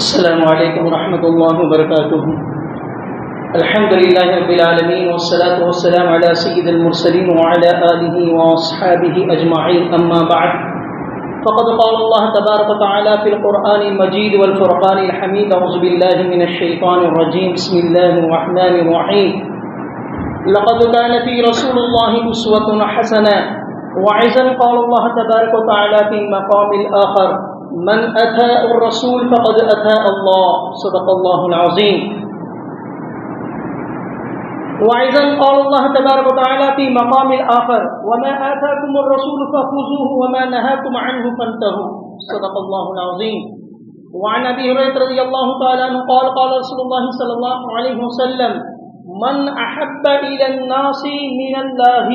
السلام عليكم ورحمة الله وبركاته. الحمد لله رب العالمين والصلاة والسلام على سيد المرسلين وعلى آله وأصحابه أجمعين. أما بعد، فقد قال الله تبارك وتعالى في القرآن المجيد والفرقان الحميد: أعوذ بالله من الشيطان الرجيم. بسم الله الرحمن الرحيم. لقد كان في رسول الله أسوة حسنة. وعزا قال الله تبارك وتعالى في مقام الآخر: من أتى الرسول فقد أتى الله. صدق الله العظيم. وأيضا قال الله تبارك وتعالى في مقام الآخر: وما آتاكم الرسول فخذوه وما نهاكم عنه فانتهوا. صدق الله العظيم. وعن أبي هريرة رضي الله تعالى عنه قال: قال رسول الله صلى الله عليه وسلم: من أحب إلى الناس من الله.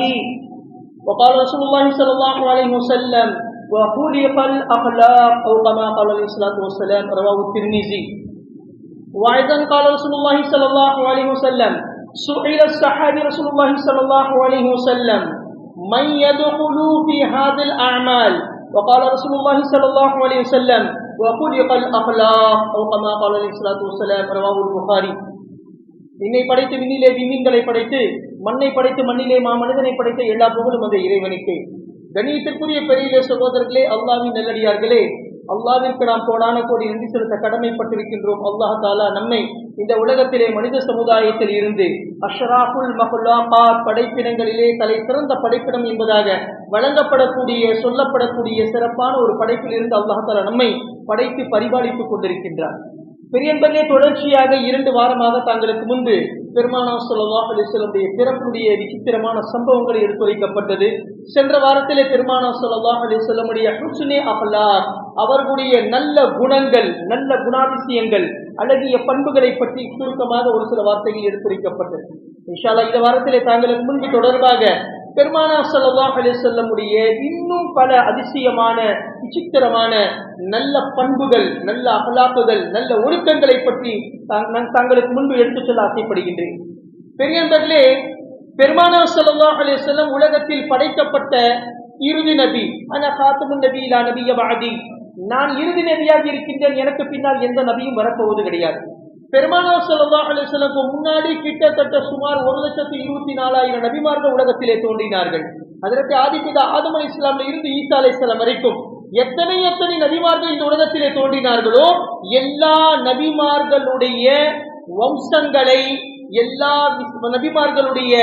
وقال رسول الله صلى الله عليه وسلم: وخلق الأخلاق، أو كما قال عليه الصلاة والسلام. رواه الترمذي. وأيضا قال رسول الله صلى الله عليه وسلم: سئل الصحابي رسول الله صلى الله عليه وسلم: من يدخل في هذه الأعمال؟ وقال رسول الله صلى الله عليه وسلم: وخلق الأخلاق، أو كما قال عليه الصلاة والسلام. رواه البخاري. விண்ணை படைத்து விண்ணிலே விண்மீன்களை படைத்து மண்ணை படைத்து மண்ணிலே மாமனிதனை படைத்த எல்லா புகழும் அந்த இறைவனுக்கு. கணியத்திற்குரிய பெரிய சகோதரர்களே, அல்லாஹ்வின் நல்லடியார்களே, அல்லாஹ்விற்கு நாம் கோடான கோடி நன்றி செலுத்த கடமைப்பட்டிருக்கின்றோம். அல்லாஹ் தாலா நம்மை இந்த உலகத்திலே மனித சமுதாயத்தில் இருந்து அஷ்ராஃபுல் மஹ்லூகாத், படைப்பினங்களிலே தலை சிறந்த படைப்பினம் என்பதாக வழங்கப்படக்கூடிய சொல்லப்படக்கூடிய சிறப்பான ஒரு படைப்பில் இருந்து அல்லாஹ் தாலா நம்மை படைத்து பரிபாலித்துக் கொண்டிருக்கின்றார். பெரியன்பர்களே, தொடர்ச்சியாக 2 வாரமாக தங்களுக்கு முன்பு பெருமானார் ஸல்லல்லாஹு அலைஹி வஸல்லம் பிறப்புடைய விசித்திரமான சம்பவங்கள் எடுத்துரைக்கப்பட்டது. சென்ற வாரத்திலே பெருமானார் ஸல்லல்லாஹு அலைஹி வஸல்லம் ஹுஸ்னே அஹ்லாக், அவர்களுடைய நல்ல குணங்கள், நல்ல குணாதிசயங்கள், அழகிய பண்புகளை பற்றி சுருக்கமாக ஒரு சில வார்த்தைகள் எடுத்துரைக்கப்பட்டது. இன்ஷா அல்லாஹ் இந்த வாரத்திலே தாங்களுக்கு முன்பு தொடர்பாக பெருமானார் ஸல்லல்லாஹு அலைஹி வஸல்லம் இன்னும் பல அதிசயமான விசித்திரமான நல்ல பண்புகள், நல்ல அகலாக்குகள், நல்ல ஒழுக்கங்களை பற்றி தங்களுக்கு முன்பு எடுத்துச் சொல்ல ஆசைப்படுகின்றேன். பெரியவர்களே, பெருமானார் ஸல்லல்லாஹு அலைஹி வஸல்லம் உலகத்தில் படைக்கப்பட்ட இறுதி நபி. அன காத்தமுன் நபி லா நபிய பஅதி. நான் இறுதி நபியாக இருக்கின்றேன், எனக்கு பின்னால் எந்த நபியும் வரப்போவது கிடையாது. பெருமானார் ஸல்லல்லாஹு அலைஹி வஸல்லம் முன்னாடி கிட்டத்தட்ட சுமார் 1,24,000 நபிமார்கள் உலகத்திலே தோன்றினார்கள். அதற்கு ஆதிபிதா ஆதம் அலைஹிஸ்ஸலாம்ல இருந்து ஈசா அலைஹிஸ்ஸலாம் வரைக்கும் எத்தனை நபிமார்கள் இந்த உலகத்திலே தோன்றினார்களோ எல்லா நபிமார்களுடைய வம்சங்களை, எல்லா நபிமார்களுடைய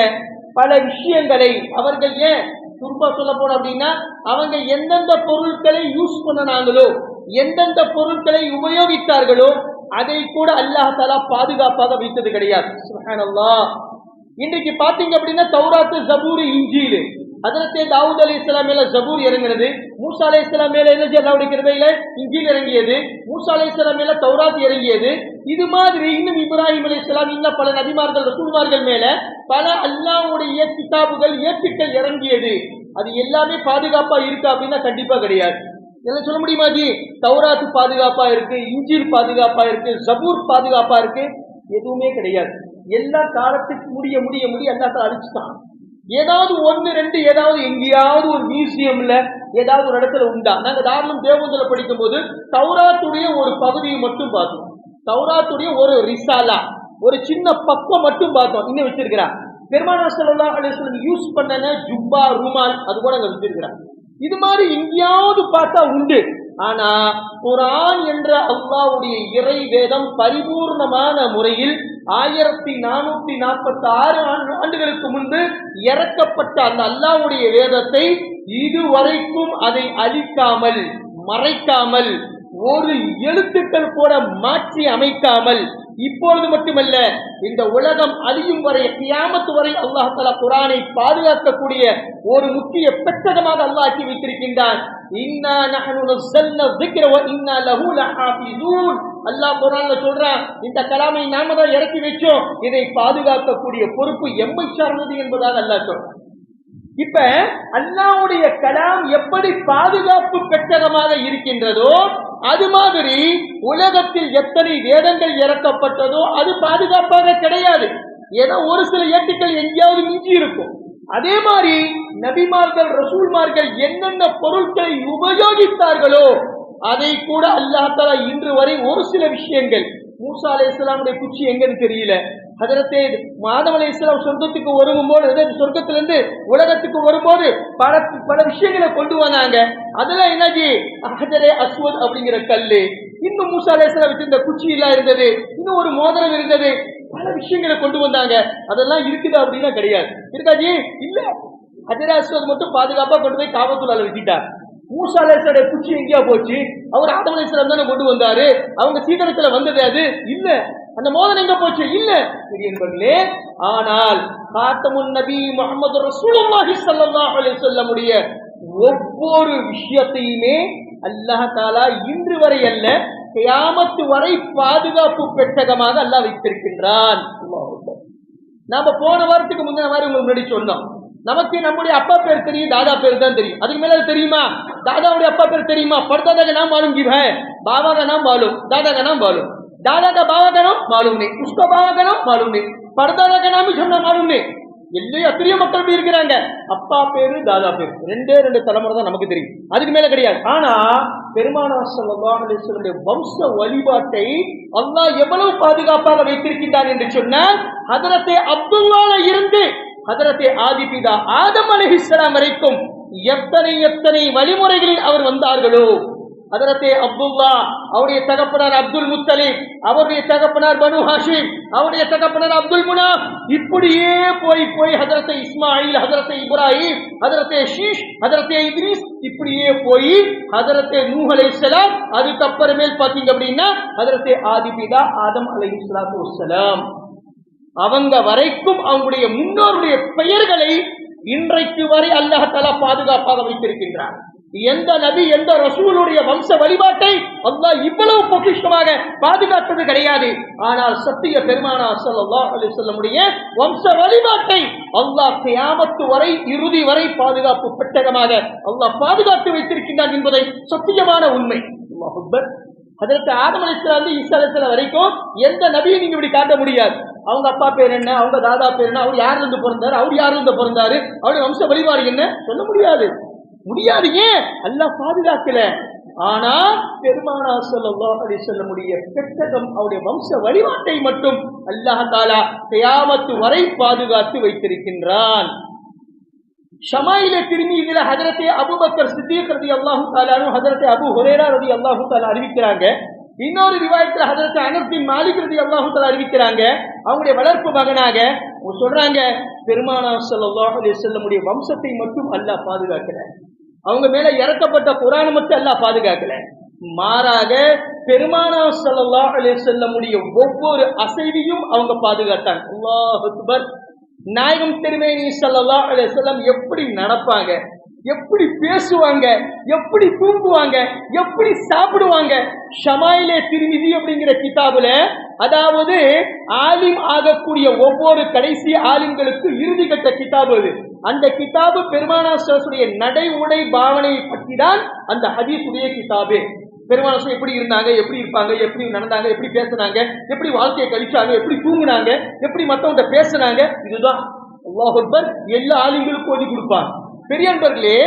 பல விஷயங்களை, அவர்கள் ஏன் சுருப்பா சொல்ல போன அப்படின்னா, அவங்க எந்தெந்த பொருட்களை யூஸ் பண்ணனாங்களோ, எந்தெந்த பொருட்களை உபயோகித்தார்களோ அதை கூட அல்லாஹ் தஆலா பாதுகாப்பாக வைத்தது கிடையாது. சுப்ஹானல்லாஹ். இன்றைக்கு பாத்தீங்க அப்படின்னா தௌராத்து, ஜபூர், இன்ஜீல், ஹஜ்ரத் தாவூத் அலைஹிஸ்ஸலாம் மேல ஜபூர் இறங்கினது, மூசா அலைஹிஸ்ஸலாம் மேல என்ன அல்லாஹ்வுடைய கிருபையில இன்ஜீல் இறங்கியது, மூசா அலைஹிஸ்ஸலாம் மேல தௌராத் இறங்கியது. இது மாதிரி இன்னும் இப்ராஹிம் அலைஹிஸ்ஸலாம், இன்னும் பல நபிமார்கள், ரசூல்மார்கள் மேல பல அல்லாஹ்வுடைய கிதாபுகள், ஏட்டுக்கள் இறங்கியது. அது எல்லாமே பாதுகாப்பா இருக்கா அப்படின்னா கண்டிப்பா கிடையாது. என்ன சொல்ல முடியுமா? தௌராத்து பாதுகாப்பா இருக்கு, இன்ஜீல் பாதுகாப்பா இருக்கு, ஜபூர் பாதுகாப்பா இருக்கு? எதுவுமே கிடையாது. எல்லா காலத்துக்கு முடிய அல்லாஹ் அழிச்சுட்டான். ஏதாவது 1, 2 ஏதாவது எங்கேயாவது ஒரு மியூசியம்ல ஏதாவது ஒரு இடத்துல உண்டா? நாங்க தாராளம் தேவந்தில படிக்கும் போது தௌராத்துடைய ஒரு பகுதியை மட்டும் பார்த்தோம். தௌராத்துடைய ஒரு ரிசாலா, ஒரு சின்ன பக்கம் மட்டும் பார்த்தோம். இன்னும் வச்சிருக்கிறார். பெருமானார் ஸல்லல்லாஹு அலைஹி வஸல்லம் யூஸ் பண்ணன ஜுப்பா, ருமால், அது கூட அங்க வச்சிருக்கிறார். இது மாதிரி எங்கேயாவது பார்த்தா உண்டு. ஆனா குர்ஆன் என்ற அல்லாஹ்வுடைய இறை வேதம் பரிபூர்ணமான முறையில் 1446 ஆண்டுகளுக்கு முன்பு இறக்கப்பட்ட அந்த அல்லாஹ்வுடைய வேதத்தை இதுவரைக்கும் அதை அழிக்காமல், மறைக்காமல், ஒரு எழுத்துக்கள் கூட மாற்றி அமைக்காமல், இப்பொழுது மட்டுமல்ல இந்த உலகம் அழியும் வரை, கியாமத் வரை அல்லாஹ் தஆலா குர்ஆனை பாதுகாக்கக்கூடிய ஒரு முக்கிய பெட்டகமாக அல்லாஹ் ஆக்கி வைத்திருக்கின்றான். இன்னா நஹ்னு நஸல்னா ذிக்ர வ இன்னா லஹு லஹாஃபிஸூன். அல்லாஹ் குர்ஆன்ல சொல்றான், இந்த கலாமை நாம தான் இறக்கி வச்சோம், இதை பாதுகாக்கக்கூடிய பொறுப்பு எம்மை சார்ந்தது என்பதாக அல்லாஹ் சொல்றான். இப்ப அல்லாஹ்வுடைய கலாம் எப்படி பாதுகாப்பு பெட்டகமாக இருக்கின்றதோ அது மாதிரி உலகத்தில் எத்தனை வேதங்கள் இறக்கப்பட்டதோ அது பாதுகாப்பாக கிடையாது. ஏன்னா ஒரு சில ஏட்டுக்கள் எங்கேயாவது மிஞ்சி இருக்கும். அதே மாதிரி நபிமார்கள், ரசூல்மார்கள் என்னென்ன பொருட்களை உபயோகித்தார்களோ அதை கூட அல்லாஹ் தஆலா இன்று வரை ஒரு சில விஷயங்கள், மூசா அலைஹிஸ்ஸலாமுடைய குச்சி எங்கன்னு தெரியல, ஹஜரத்தே ஆதம் அலைஹிஸ்ஸலாம் சொர்க்கத்துக்கு வரும்போது, சொர்க்கத்திலிருந்து உலகத்துக்கு வரும்போது பல விஷயங்களை கொண்டு வந்தாங்க. அதெல்லாம் என்னது, ஹஜரே அஸ்வத் அப்படிங்கிற கல்லு, இன்னும் மூசா அலைஹிஸ்ஸலாம் வச்சிருந்த குச்சி எல்லாம் இருந்தது, இன்னும் ஒரு மோதிரம் இருந்தது, பல விஷயங்களை கொண்டு வந்தாங்க. அதெல்லாம் இருக்குதா அப்படின்னா கிடையாது. இருக்காஜி இல்ல. ஹஜரே அஸ்வத் மட்டும் பாதுகாப்பா கொண்டு போய் காபத்துல்லாஹ்ல வச்சிட்டார். மூசா அலைஹிஸ்ஸலாமுடைய குச்சி எங்கேயா போச்சு? அவர் ஆதம் அலைஹிஸ்ஸலாம் தானே கொண்டு வந்தாரு, அவங்க சீதனத்துல வந்தது அது இல்ல. அந்த மோதனம் எங்க போச்சு? இல்ல என்பர்களே. ஆனால் காத்தமுன் நபி முஹம்மது ரசூலுல்லாஹி ஸல்லல்லாஹு அலைஹி வஸல்லம் உடைய ஒவ்வொரு விஷயத்தையுமே அல்லாஹ் தஆலா இன்று வரை அல்ல, கியாமத் வரை பாதுகாப்பு பெட்டகமாக அல்லாஹ் வைத்திருக்கின்றான். நாம போன வாரத்துக்கு முந்தின மாதிரி உங்களுக்கு முன்னாடி சொன்னோம், நமக்கு நம்முடைய அப்பா பேர் தெரியும், தாதா பேர் தான் தெரியும். அதுக்கு மேல தெரியுமா? दादाவுடைய அப்பா பேர் தெரியுமா? परदादा का नाम मालूम क्यों है? बाबा का नाम मालूम, दादा का नाम मालूम, दादा का बाबा का नाम मालूम नहीं, उसका बाबा का नाम मालूम नहीं, परदादा का नाम ही சொன்னா मालूम नहीं. எல்லையே அத்தனை மக்கள் இப்படி இருக்கிறாங்க. அப்பா பேரு தாதா பேரு ரெண்டு தலைமுறை தான் நமக்கு தெரியும், அதுக்கு மேல கிடையாது. ஆனா பெருமானார் ஸல்லல்லாஹு அலைஹி வஸல்லம் வம்ச வழிபாட்டை அல்லாஹ் எவ்வளவு பாதுகாப்பாக வைத்திருக்கின்றான் என்று சொன்னால், ஹஜரத்தே அப்துல்லாஹ்ல இருந்து ஹஜரத்தே ஆதிபிதா ஆதம் அலைஹிஸ்ஸலாம் வரைக்கும் எத்தனை வழிமுறைகளில் அவர் வந்தார்களோ, ஹஜரத்தே அப்துல்லா அவருடைய தகப்பனார் அப்துல் முத்தலிப், அவருடைய தகப்பனார் பனு ஹாஷிம், அவருடைய தகப்பனார் அப்துல் முனாஃப், இப்படியே போய் ஹஜரத்தே இஸ்மாயில், ஹஜரத்தே இப்ராஹிம், ஹஜரத்தே ஷீஷ், ஹஜரத்தே இத்ரீஸ், இப்படியே போய் ஹஜரத்தே நூஹ் அலைஹிஸ்ஸலாம், அதுக்கப்புறமேல் பாத்தீங்க அப்படின்னா ஹஜரத்தே ஆதிபிதா ஆதம் அலைஹிஸ்ஸலாத்து வஸ்ஸலாம், அவங்க வரைக்கும் அவங்களுடைய முன்னோருடைய பெயர்களை இன்றைக்கு வரை அல்லாஹ் தஆலா பாதுகாப்பாக வைத்திருக்கின்றார். எந்த நபி எந்த ரசூலுடைய வம்ச வழிபாட்டை அல்லாஹ் இவ்வளவு பொக்கிஷமாக பாதுகாத்தது கிடையாது. ஆனால் சத்திய பெருமானார் ஸல்லல்லாஹு அலைஹி வஸல்லமுடைய வம்ச வழிபாட்டை அல்லாஹ் கியாமத் வரை இறுதி வரை பாதுகாப்பு பெட்டகமாக அல்லாஹ் பாதுகாத்து வைத்திருக்கின்றான் என்பதை சத்தியமான உண்மை. அல்லாஹ் அக்பர். ஹஜரத் ஆதம் அலைஹிஸ்ஸலாம் ஈசா அலைஹிஸ்ஸலாம் வரைக்கும் எந்த நபியும் நீங்க இப்படி காட்ட முடியாது. அவங்க அப்பா பேர் என்ன, அவங்க தாதா பேர் என்ன, அவர் யார்ல இருந்து பிறந்தாரு, அவர் யார்ல இருந்து பிறந்தாரு, அவருடைய வம்ச வழிபாடு என்ன சொல்ல முடியாது. ஏன்? அல்லாஹ் பாதுகாக்கல. ஆனா பெருமானார் ஸல்லல்லாஹு அலைஹி வஸல்லமுடைய பெட்டகம் அவருடைய வம்ச வழிபாட்டை மட்டும் அல்லாஹ் தஆலா கியாமத் வரை பாதுகாத்து வைத்திருக்கின்றான். ஷமாயிலே திர்மிதில ஹஜரத்தே அபூபக்கர் சித்திக் ரலியல்லாஹு தஆலா அன்ஹு, ஹஜரத்தே அபூ ஹுரைரா ரலியல்லாஹு தஆலா அறிவிக்கிறாங்க. இன்னொரு ரிவாயத்துல ஹஜரத் அனஸ் பின் மாலிக் ரலியல்லாஹு தஆலா அறிவிக்கிறாங்க, அவங்களுடைய வளர்ப்பு மகனாக சொல்றாங்க, பெருமானார் ஸல்லல்லாஹு அலைஹி வஸல்லமுடைய வம்சத்தை மட்டும் அல்லாஹ் பாதுகாக்கல, அவங்க மேல இறக்கப்பட்ட குர்ஆனை மட்டும் அல்லாஹ் பாதுகாக்கல, மாறாக பெருமானார் ஸல்லல்லாஹு அலைஹி வஸல்லமுடைய ஒவ்வொரு அசைவையும் அவங்க பாதுகாத்தாங்க. அல்லாஹ் அக்பர். நாயகம் திருமேனி ஸல்லல்லாஹு அலைஹி வஸல்லம் எப்படி நடப்பாங்க, எப்படி பேசுவாங்க, எப்படி தூங்குவாங்க, எப்படி சாப்பிடுவாங்க, ஷமாயிலே திர்மிதி அப்படிங்கிற கிதாபுல, அதாவது ஆலிம் ஆகக்கூடிய ஒவ்வொரு கடைசி ஆலிம்களுக்கு இறுதி கட்ட கிதாபு அது. அந்த கிதாபு பெருமானார் ஸல்லல்லாஹு நடை உடை பாவனையை பற்றி தான் அந்த ஹதீஸுடைய கிதாபு. பெருமானார் எப்படி இருந்தாங்க, எப்படி இருப்பாங்க, எப்படி நடந்தாங்க, எப்படி பேசினாங்க, எப்படி வாழ்க்கையை கழிச்சாங்க, எப்படி தூங்குனாங்க, எப்படி மற்றவங்க பேசினாங்க, இதுதான் அல்லாஹ் அக்பர் எல்லா ஆலிம்களுக்கும் ஓதி கொடுப்பாங்க. பெரியவர்களே,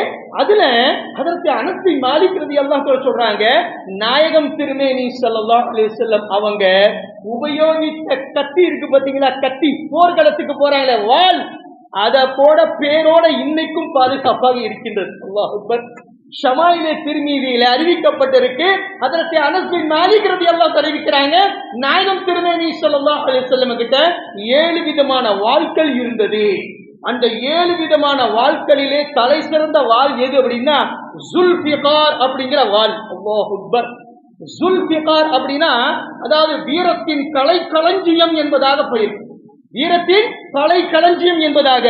அதுல ஹஜரத் அனஸ் பின் மாலிக் ரலியல்லாஹு அன்ஹு சொல்றாங்க, நாயகம் திருமேனி ஸல்லல்லாஹு அலைஹி வஸல்லம் அவங்க உபயோகித்த கத்தி இருக்கு பாத்தீங்களா, கத்தி, போர்க்களத்துக்கு போறாங்களே வாள், அத போட பேரோட இன்னைக்கும் பாதுகாப்பாக இருக்கின்றது. அல்லாஹ் அக்பர். ஷமாயிலே திர்மிதியில அறிவிக்கப்பட்டிருக்கு, ஹஜரத் அனஸ் பின் மாலிக் ரலியல்லாஹு அன்ஹு அறிவிக்கிறாங்க, நாயகம் திருமேனி ஸல்லல்லாஹு அலைஹி வஸல்லம் கிட்ட 7 விதமான வாள்கள் இருந்தது. அந்த 7 விதமான வாள்களிலே தலை சிறந்த வாள் எது அப்படின்னா ஜுல்ஃபிகார் அப்படிங்கிற வாள். அல்லாஹ் அக்பர். ஜுல்ஃபிகார் அப்படின்னா அதாவது வீரத்தின் கலைக்களஞ்சியம் என்பதாக பெயர். வீரத்தின் கலைக்களஞ்சியம் என்பதாக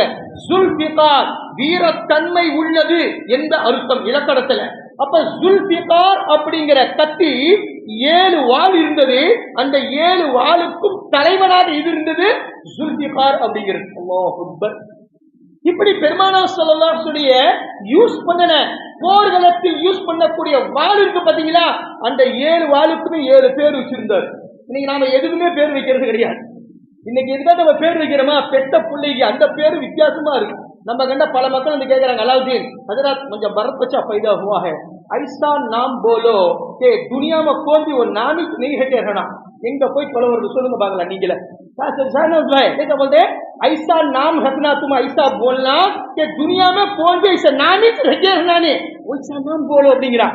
ஜுல்ஃபிகார் வீரத்தன்மை உள்ளது என்ற அர்த்தம் இலக்கணத்துல. அப்ப ஜுல்ஃபிகார் அப்படிங்கிற கத்தி 7 வாள் இருந்தது. அந்த 7 வாளுக்கும் தலைவனாக இது இருந்தது ஜுல்ஃபிகார் அப்படிங்கிறது. அல்லாஹ் அக்பர். இப்படி பெருமானார் ஸல்லல்லாஹு அலைஹி வஸல்லம் யூஸ் பண்ணன போர்க்களத்தில் யூஸ் பண்ணக்கூடிய வாள் இருக்கு பாத்தீங்களா, அந்த 7 வாளுக்குமே 7 பேர் வச்சிருந்தார். இன்னைக்கு நாம எதுக்குமே பேர் வைக்கிறது கிடையாது. இன்னைக்கு எதுக்காக நம்ம பேர் வைக்கிறோமா, பெத்த பிள்ளைக்கு அந்த பேரு வித்தியாசமா இருக்கு. நம்ம கண்ட பல மக்கள் வந்து கேட்கறாங்க, அலாவுதீன் हजरत கொஞ்சம் பரத் बच्चा पैदा हुआ है, ऐसा नाम बोलो कि दुनिया में कोई भी वो नाम ही नहीं हटे रहना। எங்க போய் பலவர்கள் சொல்லுங்க பாக்கலாம் நீங்களே क्या बोलते हैं, ऐसा नाम रखना, तुम ऐसा बोलना कि दुनिया में कोई भी ऐसा नाम ही रखे रहना नहीं, वैसा नाम बोलो அப்படிங்கிறா।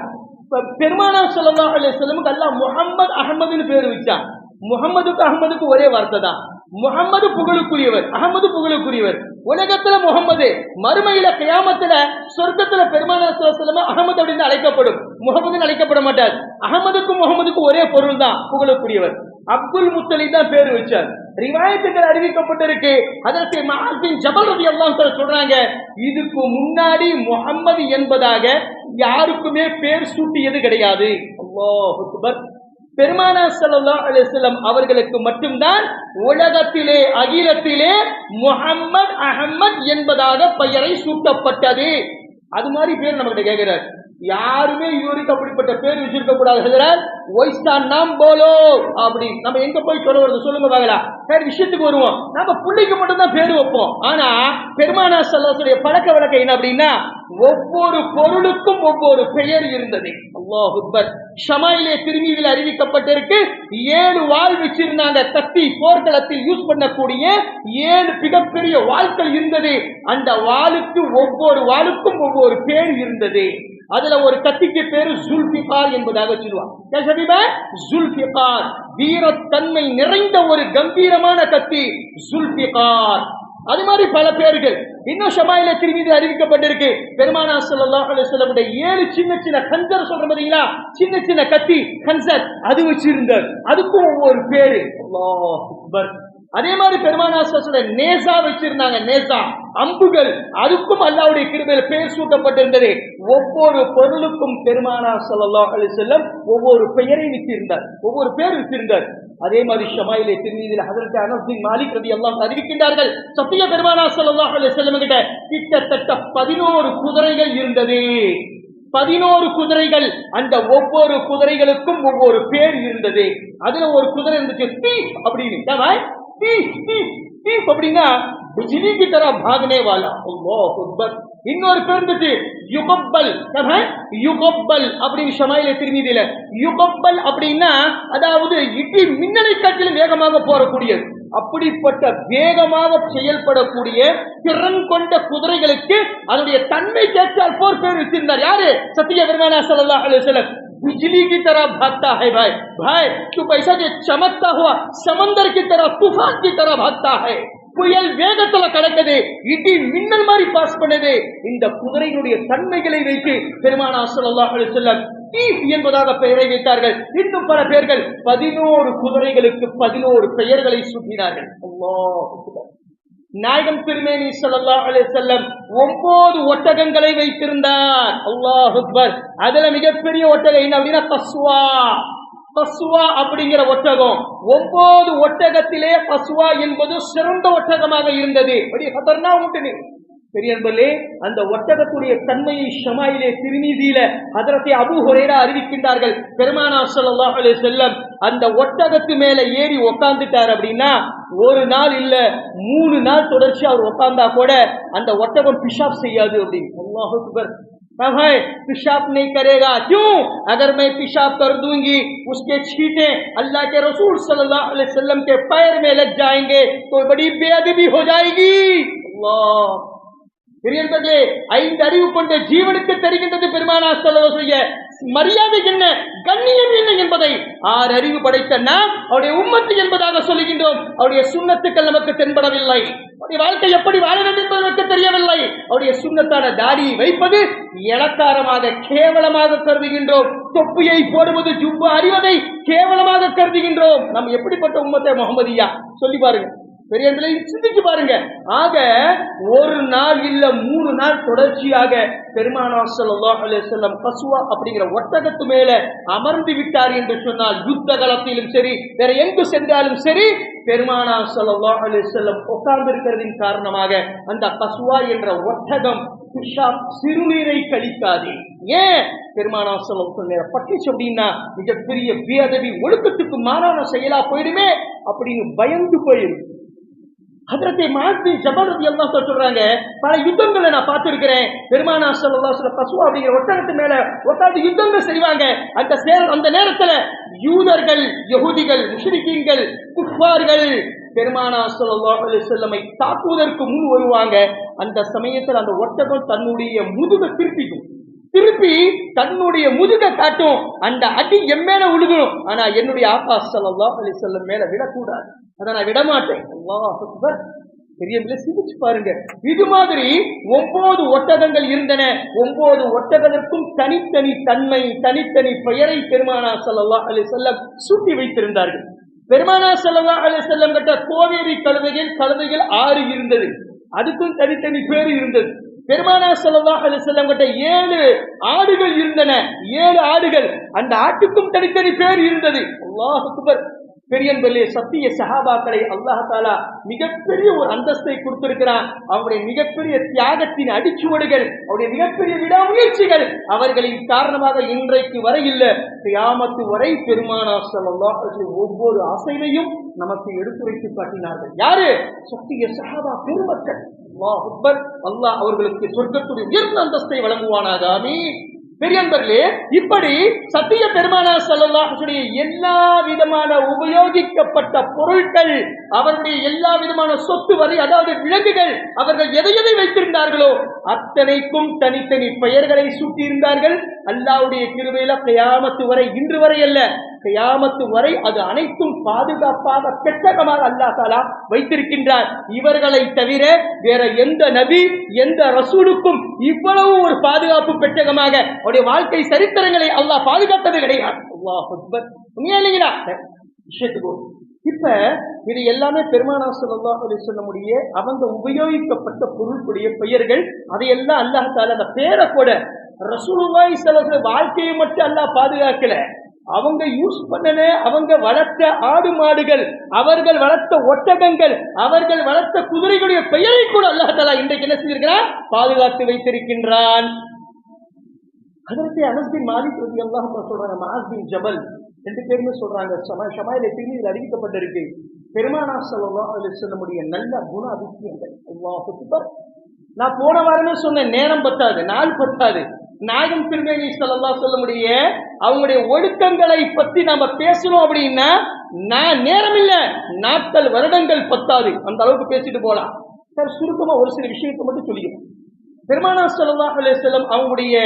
பெருமானா ஸல்லல்லாஹு அலைஹி வஸல்லம் அல்லாஹ் முஹம்மது அஹ்மதுன்னு பேர் வச்சான். முஹம்மதுக்கு அஹ்மதுக்கு ஒரே வார்த்தை தான். முஹம்மது புகழுக்குரியவர், அஹமது புகழுக்குரியவர். உலகத்துல முகமது, மறுமையில கியாமத்துல சொர்க்கத்துல பெருமானார் ஸல்லல்லாஹு அலைஹி வஸல்லம் அஹமது அப்படின்னு அழைக்கப்படும், முகமதுன்னு அழைக்கப்பட மாட்டார். அஹமதுக்கும் முகமதுக்கும் ஒரே பொருள் தான், புகழுக்குரியவர். அப்துல் முத்தலிப் தான் பேர் வச்சார். ரிவாயத்துகள் அறிவிக்கப்பட்டிருக்கு. ஹஜ்ரத் முஆஸ் பின் ஜபல் ரலியல்லாஹு அன்ஹு சொல்றாங்க, இதுக்கு முன்னாடி முஹம்மது என்பதாக யாருக்குமே பேர் சூட்டியது கிடையாது. அல்லாஹ் அக்பர். பெருமானார் ஸல்லல்லாஹு அலைஹி வஸல்லம் அவர்களுக்கு மட்டும்தான் உலகத்திலே அகிலத்திலே முஹம்மது அஹ்மத் என்பதாக பெயரை சூட்டப்பட்டது. அது மாதிரி பேர் நம்ம கிட்ட கேட்கிறார். யாருமே இதுவரைக்கும் அப்படிப்பட்ட பேர் வச்சிருக்க கூடாது. ஹஜ்ரத் ஒய்ஸ்டா நாம் போலோ அப்படி நம்ம எங்க போய் சொல்ல வருது சொல்லுங்க பாக்கலாம். வேற விஷயத்துக்கு வருவோம். நம்ம பிள்ளைக்கு மட்டும் தான் பேர் வைப்போம். ஆனா பெருமானார் ஸல்லல்லாஹு அலைஹி வஸல்லம் பழக்க வழக்கம் என்ன அப்படின்னா, ஒவ்வொரு பொருளுக்கும் ஒவ்வொரு பெயர் இருந்தது. அல்லாஹ் அக்பர். ஷமாயிலே திருமீதியில் அறிவிக்கப்பட்டிருக்கு, 7 வாள் வச்சிருந்தாங்க. கத்தி போர்க்களத்தில் யூஸ் பண்ணக்கூடிய 7 மிகப்பெரிய வாள்கள் இருந்தது. அந்த வாளுக்கு ஒவ்வொரு வாளுக்கும் ஒவ்வொரு பேர் இருந்தது. அதுல ஒரு கத்திக்கு பேரு ஜுல்ஃபிகார் என்பதாக சொல்லுவாங்க. ஜுல்ஃபிகார் வீரத்தன்மை நிறைந்த ஒரு கம்பீரமான கத்தி ஜுல்ஃபிகார். அது மாதிரி பல பேர்கள் இன்னும் ஷமாயில திருமீது அறிவிக்கப்பட்டிருக்கு. பெருமானார் ஸல்லல்லாஹு அலைஹி வஸல்லம் 7 சின்ன சின்ன கன்சர் சொல்ற பாத்தீங்களா, சின்ன சின்ன கத்தி கன்சர் அது வச்சிருந்தார். அதுக்கும் ஒவ்வொரு பேரு. அல்லாஹ் அக்பர். அதே மாதிரி பெருமானார் ஸல்லல்லாஹு அலைஹி வஸல்லம் நேசா வச்சிருந்தாங்க. நேசா அம்புகள், அதுக்கும் அல்லாஹ்வுடைய கிருபையில பேர் சூட்டப்பட்டிருந்தது. ஒவ்வொரு பொருளுக்கும் பெருமானார் ஸல்லல்லாஹு அலைஹி வஸல்லம் ஒவ்வொரு பெயரை வச்சிருந்தார், ஒவ்வொரு பேர் வச்சிருந்தார். அதே மாதிரி ஷமாயிலே திருமீதியில் ஹஜ்ரத் அனஸ் பின் மாலிக் ரலியல்லாஹு அன்ஹு அறிவிக்கின்றார்கள், சத்திய பெருமானார் ஸல்லல்லாஹு அலைஹி வஸல்லம் கிட்ட கிட்டத்தட்ட 11 குதிரைகள் இருந்தது. 11 குதிரைகள். அந்த ஒவ்வொரு குதிரைகளுக்கும் ஒவ்வொரு பேர் இருந்தது. அதுல ஒரு குதிரை இருந்துச்சு தீப் அப்படின்னு. தீப் அப்படின்னா बिजली की तरह भागने वाला. अल्लाह अकबर. இன்னொரு பேர் இருந்துச்சு யுகப்பல். யுகப்பல் அப்படின்னு ஷமாயிலே திருமீதியில யுகப்பல் அப்படின்னா அதாவது இடி மின்னலை காட்டிலும் வேகமாக போறக்கூடியது. அப்படிப்பட்ட வேகமாக செயல்படக்கூடிய திறன் கொண்ட குதிரைகளுக்கு அதனுடைய தன்மை கேட்டால் போர் பேர் வச்சிருந்தார். யாரு? சத்திய பெருமானார் ஸல்லல்லாஹு அலைஹி வஸல்லம். बिजली की तरह भागता है भाई, भाई तू पैसा जो चमकता हुआ समंदर की तरह तूफान की तरह भागता है. புயல் வேகத்துல கடக்குது, இடி மின்னல் மாதிரி பாஸ் பண்ணுது. இந்த குதிரைகளுடைய தன்மைகளை வைத்து பெருமானார் ஸல்லல்லாஹு அலைஹி வஸல்லம் தீப் என்பதாக பெயரை வைத்தார்கள். இன்னும் பல பேர்கள் 11 குதிரைகளுக்கு 11 பெயர்களை சூட்டினார்கள். அல்லாஹ் அக்பர். நாயகம் திருமேனி ஸல்லல்லாஹு அலைஹி வஸல்லம் 9 ஒட்டகங்களை வைத்திருந்தார். அல்லாஹ் அக்பர். அதுல மிகப்பெரிய ஒட்டகம் என்ன அப்படின்னா கஸ்வா. கஸ்வா அப்படிங்கிற ஒட்டகம். 9 ஒட்டகத்திலே கஸ்வா என்பது சிறந்த ஒட்டகமாக இருந்தது. பெரியன்பர்களே, அந்த ஒட்டகத்துடைய தன்மையை ஷமாயிலே திருமீதியில ஹஜ்ரத் அபூ ஹுரைரா அறிவிக்கின்றார்கள். பெருமானார் ஸல்லல்லாஹு அலைஹி வஸல்லம் அந்த ஒட்டகத்து மேல ஏறி உட்கார்ந்துட்டார் அப்படின்னா, ஒரு நாள் இல்ல 3 நாள் தொடர்ச்சி அவர் உட்கார்ந்தா கூட அந்த ஒட்டகம் பிஷாப் செய்யாது அப்படின்னு. அல்லாஹ் அக்பர். पेशाब नहीं करेगा, क्यों? अगर मैं पेशाब कर दूंगी उसके छींटे अल्लाह के रसूल सल्लल्लाहु अलैहि वसल्लम के पैर में लग जाएंगे तो बड़ी बेअदबी हो जाएगी. अल्लाह. பெரியவர்களே, 5 அறிவு கொண்ட ஜீவனுக்கு தெரிகின்றது பெருமானார் ஸல்லல்லாஹு அலைஹி வஸல்லம் மரியாதை என்ன, கண்ணியம் என்ன என்பதை 6 அறிவு படைத்த நாம் அவருடைய உம்மத்து என்பதாக சொல்லுகின்றோம். அவருடைய சுன்னத்துக்கள் நமக்கு தென்படவில்லை. அவருடைய வாழ்க்கை எப்படி வாழ வேண்டும் என்பது நமக்கு தெரியவில்லை. அவருடைய சுன்னத்தான தாடி வைப்பது இலக்காரமாக கேவலமாக கருதுகின்றோம். தொப்பியை போடுவது ஜுப்பா அறிவதை கேவலமாக கருதுகின்றோம். நாம் எப்படிப்பட்ட உம்மத்தை முஹம்மதியா சொல்லி பாருங்க. பெரியவர்களை சிந்திச்சு பாருங்க. ஆக ஒரு நாள் இல்ல 3 நாள் தொடர்ச்சியாக பெருமானார் ஸல்லல்லாஹு அலைஹி வஸல்லம் கஸ்வா அப்படிங்கிற ஒட்டகத்து மேல அமர்ந்து விட்டார் என்று சொன்னால், யுத்த காலத்திலும் சரி வேற எங்கு சென்றாலும் சரி பெருமானார் ஸல்லல்லாஹு அலைஹி வஸல்லம் உட்கார்ந்து இருக்கிறதின் காரணமாக அந்த கஸ்வா என்ற ஒட்டகம் சிறுநீரை கழிக்காது. ஏன்? பெருமானார் ஸல்லல்லாஹு அலைஹி வஸல்லம் பட்டுச்சு அப்படின்னா மிகப்பெரிய பேதவி, ஒழுக்கத்துக்கு மாறான செயலா போயிடுமே அப்படின்னு பயந்து போயிடும். ஹஜ்ரத் முஆஸ் பின் ஜபல் ரலியல்லாஹு அன்ஹு சொல்றாங்க, பல யுத்தங்களை நான் பார்த்திருக்கிறேன். பெருமானார் ஸல்லல்லாஹு அலைஹி வஸல்லம் கஸ்வா அப்படிங்கிற ஒட்டகத்து மேல உட்கார்ந்து யுத்தங்கள் செய்வாங்க. அந்த நேரத்துல யூதர்கள், யஹூதிகள், முஷ்ரிக்கீன்கள், குஃபார்கள் பெருமானார் ஸல்லல்லாஹு அலைஹி வஸல்லமை தாக்குவதற்கு முன் வருவாங்க. அந்த சமயத்தில் அந்த ஒட்டகம் தன்னுடைய முதுகை திருப்பி தன்னுடைய முதுகை காட்டும். அந்த அடி என் மேல விழுகணும், ஆனா என்னுடைய ஆகா ஸல்லல்லாஹு அலைஹி வஸல்லம் மேல விடக்கூடாது, அதை நான் விடமாட்டேன். அல்லாஹ் அக்பர். பெரியவங்களே சிந்திச்சு பாருங்க. இது மாதிரி 9 ஒட்டகங்கள் இருந்தன. 9 ஒட்டகத்திற்கும் தனித்தனி தன்மை, தனித்தனி பெயரை பெருமானார் ஸல்லல்லாஹு அலைஹி வஸல்லம் சூட்டி வைத்திருந்தார்கள். பெருமானார் ஸல்லல்லாஹு அலைஹி வஸல்லம் கிட்ட கோவேரி கழுதைகள் 6 இருந்தது, அதுக்கும் தனித்தனி பேர் இருந்தது. பெருமானார் ஸல்லல்லாஹு அலைஹி வஸல்லம் கிட்ட 7 ஆடுகள் இருந்தன, 7 ஆடுகள், அந்த ஆட்டுக்கும் தனித்தனி பேர் இருந்தது. அல்லாஹ் அக்பர். பெரியன்பர்களே, சத்திய சஹாபாக்களை அல்லாஹ் தஆலா மிகப்பெரிய ஒரு அந்தஸ்தை கொடுத்திருக்கிறான். அவருடைய மிகப்பெரிய தியாகத்தின் அடிச்சுவடுகள், அவருடைய மிகப்பெரிய விடாமுயற்சிகள் அவர்களின் காரணமாக இன்றைக்கு வரை இல்ல, கியாமத்து வரை பெருமானார் ஸல்லல்லாஹு அலைஹி வஸல்லம் ஒவ்வொரு அசைவையும் நமக்கு எடுத்துரைத்து காட்டினார்கள். யாரு? சத்திய சஹாபா பெருமக்கள். அல்லாஹ் அக்பர். அல்லாஹ் அவர்களுக்கு சொர்க்கத்துடைய உயர்ந்த அந்தஸ்தை வழங்குவானாக. ஆமீன். பெரியன்பர்களே, இப்படி சத்திய பெருமானார் ஸல்லல்லாஹு அலைஹி வஸல்லம் எல்லா விதமான உபயோகிக்கப்பட்ட பொருட்கள், அவருடைய எல்லா விதமான சொத்து வரை, அதாவது விலங்குகள், அவர்கள் எதை வைத்திருந்தார்களோ அத்தனைக்கும் தனித்தனி பெயர்களை சூட்டியிருந்தார்கள். அல்லாஹ்வுடைய கிருபையில கியாமத்து வரை, இன்று வரை அல்ல, கியாமத்து வரை அது அனைத்தும் பாதுகாப்பாக பெட்டகமாக அல்லாஹ் தஆலா வைத்திருக்கின்றார். இவர்களை தவிர வேற எந்த நபி, எந்த ரசூலுக்கும் இவ்வளவு ஒரு பாதுகாப்பு பெட்டகமாக அவருடைய வாழ்க்கை சரித்திரங்களை அல்லாஹ் பாதுகாத்தது கிடையாது. அல்லாஹ் அக்பர். உண்மையா விஷயத்துக்கு இப்ப இது எல்லாமே பெருமானார் ஸல்லல்லாஹு அலைஹி வஸல்லம் அவங்க உபயோகிக்கப்பட்ட பொருளுடைய பெயர்கள். அதையெல்லாம் அல்லாஹ் தஆலா அந்த பேரை கூட ரசூலுல்லாஹி ஸல்லல்லாஹு அலைஹி வஸல்லம் வாழ்க்கையை மட்டும் அல்லாஹ் பாதுகாக்கல, அவங்க யூஸ் பண்ணன, அவங்க வளர்த்த ஆடு மாடுகள், அவர்கள் வளர்த்த ஒட்டகங்கள், அவர்கள் வளர்த்த குதிரைகளுடைய பெயரை கூட அல்லாஹ் தஆலா இன்றைக்கு என்ன செஞ்சிருக்கிறான்? பாதுகாத்து வைத்திருக்கின்றான். ஹஜ்ரத் அனஸ் பின் மாலிக் ரலியல்லாஹு அன்ஹு சொல்றாங்க, முஆஸ் பின் ஜபல் ரெண்டு பேருமே சொல்றாங்க, ஷமாயிலே திருமீதியில் அறிவிக்கப்பட்டிருக்கு, பெருமானார் ஸல்லல்லாஹு அலைஹி வஸல்லம் நல்ல குண அதிசயங்கள். அல்லாஹ் அக்பர். நான் போன வாரமே சொன்னேன், நேரம் பத்தாது, நாள் பத்தாது. நாயகம் திருமேனி ஸல்லல்லாஹு அலைஹி வஸல்லம் அவங்களுடைய ஒழுக்கங்களை பத்தி நாம பேசணும் அப்படின்னா நான் நேரம் இல்ல, நாட்கள் வருடங்கள் பத்தாது, அந்த அளவுக்கு பேசிட்டு போலாம். சார் சுருக்கமா ஒரு சில விஷயத்தை மட்டும் சொல்லிக்கிறோம். பெருமானார் ஸல்லல்லாஹு அலைஹி வஸல்லம் அவங்களுடைய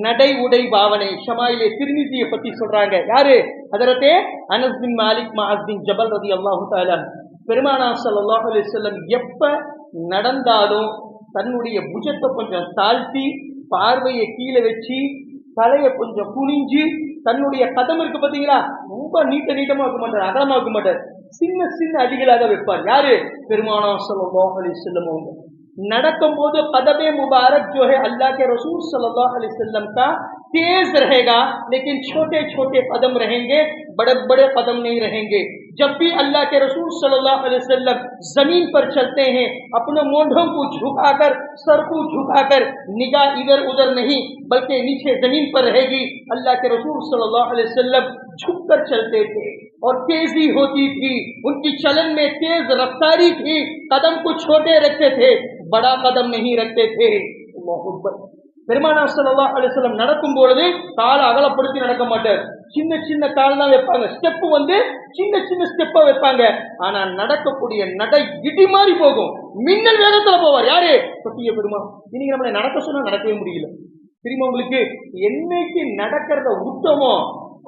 நடை உடை பாவனை ஷமாயிலே திருமீதியை பத்தி சொல்றாங்க. யாரு? ஹஜ்ரத் அனஸ் பின் மாலிக் முஆஸ் பின் ஜபல் ரலியல்லாஹு தஆலா. பெருமானார் ஸல்லல்லாஹு அலைஹி வஸல்லம் எப்ப நடந்தாலும் தன்னுடைய புஜத்தை கொஞ்சம் தாழ்த்தி, பார்வையை கீழே வச்சு, தலையை கொஞ்சம் குனிஞ்சு, தன்னுடைய கதம் இருக்கு பாத்தீங்களா, ரொம்ப நீட்டமா வைக்க மாட்டார், அகலமா வைக்க மாட்டார், சின்ன சின்ன அடிகளாக வைப்பார். யாரு? பெருமானார் ஸல்லல்லாஹு அலைஹி வஸல்லம் அவங்க நடக்கும் போது कदम मुबारक जो है अल्लाह के रसूल सल्लल्लाहु अलैहि वसल्लम का तेज रहेगा, लेकिन छोटे छोटे कदम रहेंगे, बड़े बड़े कदम नहीं रहेंगे. जब भी अल्लाह के रसूल सल्लल्लाहु अलैहि वसल्लम जमीन पर चलते हैं, अपने मोढ़ों को झुकाकर, सर को झुकाकर, निगाह इधर उधर नहीं बल्कि नीचे जमीन पर रहेगी. अल्लाह के रसूल सल्लल्लाहु अलैहि वसल्लम झुककर चलते थे और तेजी होती थी, उनकी चलन में तेज रफ्तारी थी, कदम को छोटे रखते थे, बड़ा कदम नहीं रखते थे. अल्लाहु अक्बर. பெருமானார் ஸல்லல்லாஹு அலைஹி வஸல்லம் நடக்கும் பொழுது காலை அகலப்படுத்தி நடக்க மாட்டார், சின்ன சின்ன கால் தான் வைப்பாங்க, ஸ்டெப் சின்ன சின்ன ஸ்டெப்பா வைப்பாங்க. ஆனா நடக்கக்கூடிய நடை இடி மாதிரி போகும், மின்னல் வேகத்துல போவார். யாரு? சத்திய பெருமான். இன்னைக்கு நம்மளை நடக்க சொன்னா நடக்கவே முடியல. தெரியுமா உங்களுக்கு? என்னைக்கு நடக்கிறத விட்டோமோ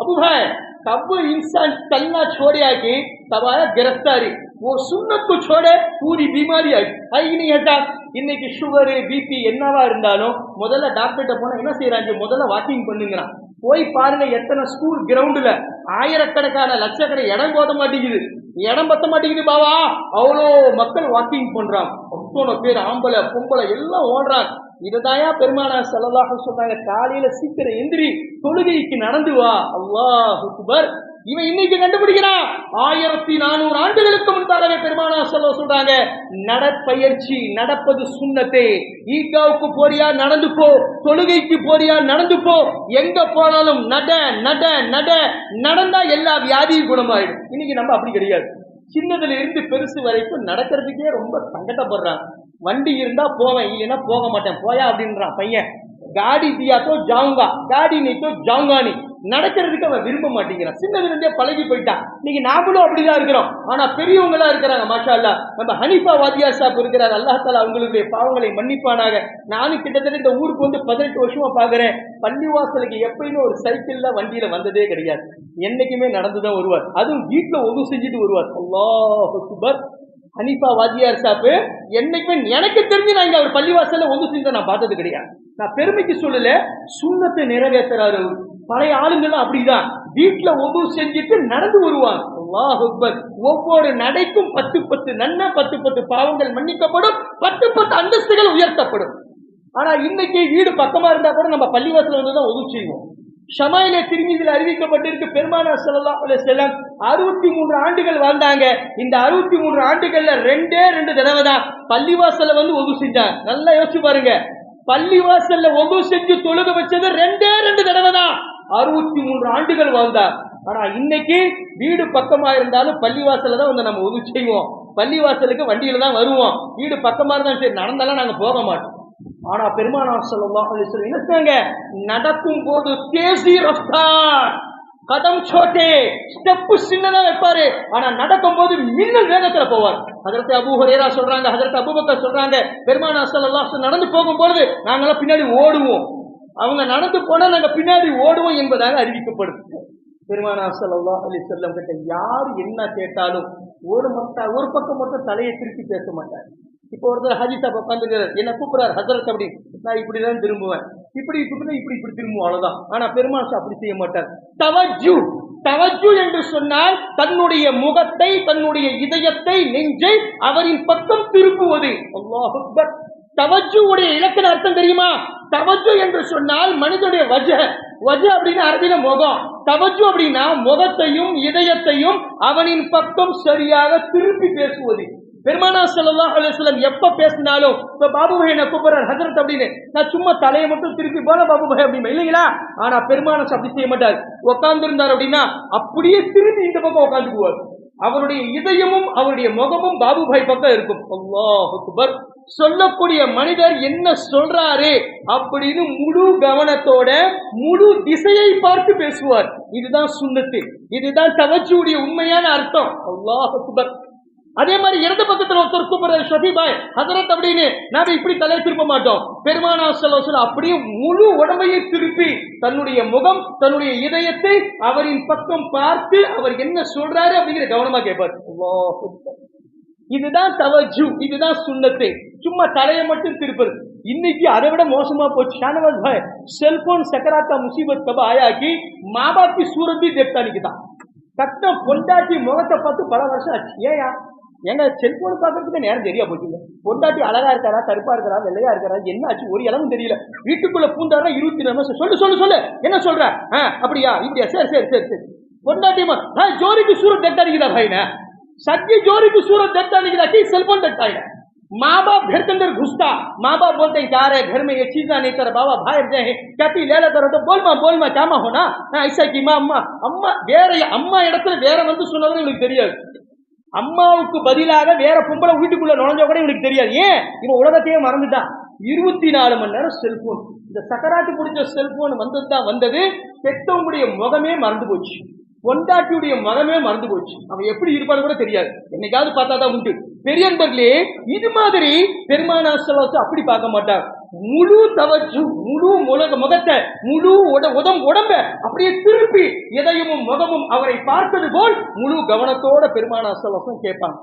अबू भाई तब इंसान चलना छोड़े आके तब आया गिरफ्तारी, वो सुन्नत को छोड़े पूरी बीमारी आई नहीं है. இன்னைக்கு சுகரு பிபி என்னவா இருந்தாலும் முதல்ல டாக்டர்கிட்ட போனா என்ன செய்யறாங்க? முதல்ல வாக்கிங் பண்ணுங்கிறான். போய் பாருங்க, எத்தனை ஸ்கூல் கிரவுண்டுல ஆயிரக்கணக்கான லட்சக்கணக்கான இடம் போத மாட்டேங்குது, இடம் பத்த மாட்டேங்குது பாவா, அவ்வளோ மக்கள் வாக்கிங் பண்றாங்க. அத்தனை பேர் ஆம்பளை பொம்பளை எல்லாம் ஓடுறாங்க. இதுதாயா பெருமானார் ஸல்லல்லாஹு அலைஹி வஸல்லம் காலையில சீக்கிரம் எந்திரி, தொழுகைக்கு நடந்து வா. அல்லாஹ் அக்பர். இவன் இன்னைக்கு கண்டுபிடிக்கிறான். 1400 ஆண்டுகளுக்கு முன்பாகவே பெருமானார் ஸல்லல்லாஹு அலைஹி வஸல்லம் சொல்றாங்க, நடப்பயிற்சி, நடப்பது சுன்னத்தே. ஈகாவுக்கு போறியா நடந்து போ, தொழுகைக்கு போறியா நடந்து போ, எங்க போனாலும் நட நட நட, நடந்தா எல்லா வியாதியும் குணமாயிடும். இன்னைக்கு நம்ம அப்படி கிடையாது. சின்னதுல இருந்து பெருசு வரைக்கும் நடக்கிறதுக்கே ரொம்ப சங்கடப்படுறான். வண்டி இருந்தா போவேன், இல்லைன்னா போக மாட்டேன், போயா அப்படின்றான் பையன். காடி தியா தோ ஜாவுங்கா, காடி நீ தோ ஜாவுங்கா நீ. நடக்கிறதுக்கு அவன் விரும்ப மாட்டேங்கிறான். சின்னதுல இருந்தே பழகி போயிட்டான். இன்னைக்கு நாமளும் அப்படிதான் இருக்கிறோம். ஆனா பெரியவங்களா இருக்கிறாங்க மாஷா அல்லா. நம்ம ஹனீஃபா வாதியார் சாப் இருக்கிறார், அல்லாஹ் தஆலா அவங்களுடைய பாவங்களை மன்னிப்பானாக. நானும் கிட்டத்தட்ட இந்த ஊருக்கு வந்து 18 வருஷமா பாக்குறேன். பள்ளிவாசலுக்கு எப்பயுமே ஒரு சைக்கிள்ல வண்டியில வந்ததே கிடையாது. என்னைக்குமே நடந்துதான் வருவார். அதுவும் வீட்டுல ஒது செஞ்சுட்டு வருவார். அல்லாஹ் அக்பர். ஹனீஃபா வாதியார் சாப்பு என்னைக்குமே எனக்கு தெரிஞ்சு நான் இங்க அவர் பள்ளிவாசல்ல ஒது செஞ்ச நான் பார்த்தது கிடையாது. நான் பெருமைக்கு சொல்லல, சுண்ணத்தை நிறைவேற்றுறாரு. பழைய ஆளுங்கெல்லாம் அப்படிதான் வீட்டுல ஒது செஞ்சுட்டு நடந்து வருவாங்க. அல்லாஹ் அக்பர். ஒவ்வொரு நடைக்கும் 10 நன்மை, 10 பாவங்கள் மன்னிக்கப்படும், 10 அந்தஸ்துகள் உயர்த்தப்படும். ஆனா இன்னைக்கு வீடு பக்கமா இருந்தா கூட நம்ம பள்ளிவாசல வந்துதான் ஒது செய்வோம். ஷமாயிலே திருமீதியில் அறிவிக்கப்பட்டிருக்கு, பெருமானார் ஸல்லல்லாஹு அலைஹி வஸல்லம் 63 ஆண்டுகள் வாழ்ந்தாங்க. இந்த 63 ஆண்டுகள்ல 2 தடவை தான் பள்ளிவாசல்ல வந்து ஒது செஞ்சாங்க. நல்லா யோசிச்சு பாருங்க, பள்ளிவாசல்ல ஒது செஞ்சு தொழுக வச்சது 2 தடவை தான் 63 ஆண்டுகள் வாழ்ந்தார். ஆனா இன்னைக்கு வீடு பக்கமா இருந்தாலும் பள்ளிவாசல்ல தான் வந்து நம்ம ஒது செய்வோம். பள்ளிவாசலுக்கு வண்டியில தான் வருவோம். வீடு பக்கமா இருந்தா சரி, நடந்தாலும் நாங்க போக மாட்டோம். ஆனா பெருமானார் ஸல்லல்லாஹு அலைஹி வஸல்லம் என்ன செய்வாங்க, நடக்கும் போது தேசி ரஃப்தார், கதம் சோட்டே, ஸ்டெப் சின்னதா வைப்பாரு. ஆனா நடக்கும் போது மின்னல் வேகத்துல போவார். ஹஜ்ரத் அபூ ஹுரைரா சொல்றாங்க, ஹஜ்ரத் அபூபக்கர் சொல்றாங்க, பெருமானார் ஸல்லல்லாஹு அலைஹி வஸல்லம் நடந்து போகும்போது நாங்கெல்லாம் பின்னாடி ஓடுவோம். அவங்க நடந்து போனா நாங்க பின்னாடி ஓடுவோம் என்பதாக அறிவிக்கப்படுது. பெருமானார் ஸல்லல்லாஹு அலைஹி வஸல்லம் கிட்ட யார் என்ன கேட்டாலும் ஒரு பக்கம் மட்டும் தலையை திருப்பி பேச மாட்டார். இப்போ ஒருத்தர் ஹஜீஸா உட்காந்துக்கிறார், என்ன கூப்பிடுறாரு ஹஜரத் அப்படி, நான் இப்படிதான் திரும்புவேன், இப்படி திரும்புவோம், அவ்வளவுதான். ஆனா பெருமாள் அப்படி செய்ய மாட்டார். தவஜ்ஜு, தவஜ்ஜு என்று சொன்னால் தன்னுடைய முகத்தை, தன்னுடைய இதயத்தை, நெஞ்சை அவரின் பக்கம் திருப்புவது. அல்லாஹ் அக்பர். தவஜ்ஜுடைய இலக்கண அர்த்தம் தெரியுமா? தவஜ்ஜு என்று சொன்னால் மனிதனுடைய வஜ அப்படின்னா அரபில முகம். தவஜ்ஜு அப்படின்னா முகத்தையும் இதயத்தையும் அவனின் பக்கம் சரியாக திருப்பி பேசுவது. பெருமானார் ஸல்லல்லாஹு அலைஹி வஸல்லம் எப்ப பேசினாலும், இப்ப பாபு பாய் என்ன கூப்பிடுறார் ஹஜரத் அப்படின்னு, நான் சும்மா தலையை மட்டும் திருப்பி போல பாபு பாய் அப்படின்னு இல்லைங்களா? ஆனா பெருமானார் அப்படி செய்ய மாட்டார். உட்கார்ந்து இருந்தார் அப்படின்னா அப்படியே திரும்பி இந்த பக்கம் உட்கார்ந்துக்குவார். அவருடைய இதயமும் அவருடைய முகமும் பாபு பாய் பக்கம் இருக்கும். அல்லாஹ் அக்பர். சொல்லக்கூடிய மனிதர் என்ன சொல்றாரு அப்படின்னு முழு கவனத்தோட முழு திசையை பார்த்து பேசுவார். இதுதான் சுன்னத்து, இதுதான் தவஜ்ஜுடைய உண்மையான அர்த்தம். அல்லாஹ் அக்பர். அதே மாதிரி இடது பக்கத்துல ஒருத்தர் கூப்பிடுறாரு ஷபீபாய் ஹஜரத் அப்படின்னு, நாம இப்படி தலையை திருப்ப மாட்டோம். பெருமானார் ஸல்லல்லாஹு அலைஹி வஸல்லம் அப்படியே முழு உடம்பையை திருப்பி தன்னுடைய முகம், தன்னுடைய இதயத்தை அவரின் பக்கம் பார்த்து அவர் என்ன சொல்றாரு அப்படிங்கிற கவனமா கேட்பார். அல்லாஹ் அக்பர். இதுதான் தவஜ்ஜு, இதுதான் சுன்னத்து. சும்மா தலையை மட்டும் திருப்பது. இன்னைக்கு அதை விட மோசமா போச்சு. ஷானவாஸ் பாய், செல்போன் सकराता मुसीबत कब आया कि माँ बाप की सूरत भी देखता नहीं था. கட்ட பொண்டாட்டி முகத்தை பார்த்து பல வருஷம் ஆச்சு. ஏயா எங்க செல்போன் பார்க்கறதுக்கு நேரம் சரியா போச்சுங்க. பொண்டாட்டி அழகா இருக்காரா, கருப்பா இருக்கிறா, வெள்ளையா இருக்கிறா, என்ன ஆச்சு ஒரு இளவும் தெரியல. வீட்டுக்குள்ள பூந்தாரா 24 நிமிஷம் சொல்லு என்ன சொல்ற, அப்படியா இப்படியா, சரி. பொண்டாட்டி जोरी की सूरत देखता नहीं था भाई ने, सच्ची जोरी की सूरत देखता नहीं था कि सेलफोन देखता है. माँ बाप घर के अंदर घुसता, माँ बाप बोलते हैं जा रहे घर में ये चीजा नहीं कर बाबा बाहर जाए कहती ले करो तो बोल मा क्या होना ऐसा की அம்மா அம்மா வேற அம்மா இடத்துல வேற வந்து சொன்னது உங்களுக்கு தெரியாது. அம்மாவுக்கு பதிலாக வேற பொம்பளை வீட்டுக்குள்ள நுழைஞ்ச கூட இவனுக்கு தெரியாது. ஏன் இவன் உலகத்தையே மறந்துட்டான். 24 மணி நேரம் செல்போன். இந்த சக்கராத்து பிடிச்ச செல்போன் வந்தது பெற்றவங்களுடைய முகமே மறந்து போச்சு, பொண்டாட்டியுடைய முகமே மறந்து போச்சு. அவன் எப்படி இருப்பான்னு கூட தெரியாது. என்னைக்காவது பார்த்தாதான் உண்டு. பெரியன்பர்களே, இது மாதிரி பெருமானார் ஸல்லல்லாஹு அலைஹி வஸல்லம் அப்படி பார்க்க மாட்டார். முழு தவஜ்ஜு, முழு முகத்தை, முழு உடம்ப அப்படியே திருப்பி இதயமும் முகமும் அவரை பார்த்தது போல் முழு கவனத்தோட பெருமானார் ஸல்லல்லாஹு அலைஹி வஸல்லம் கேட்பாங்க.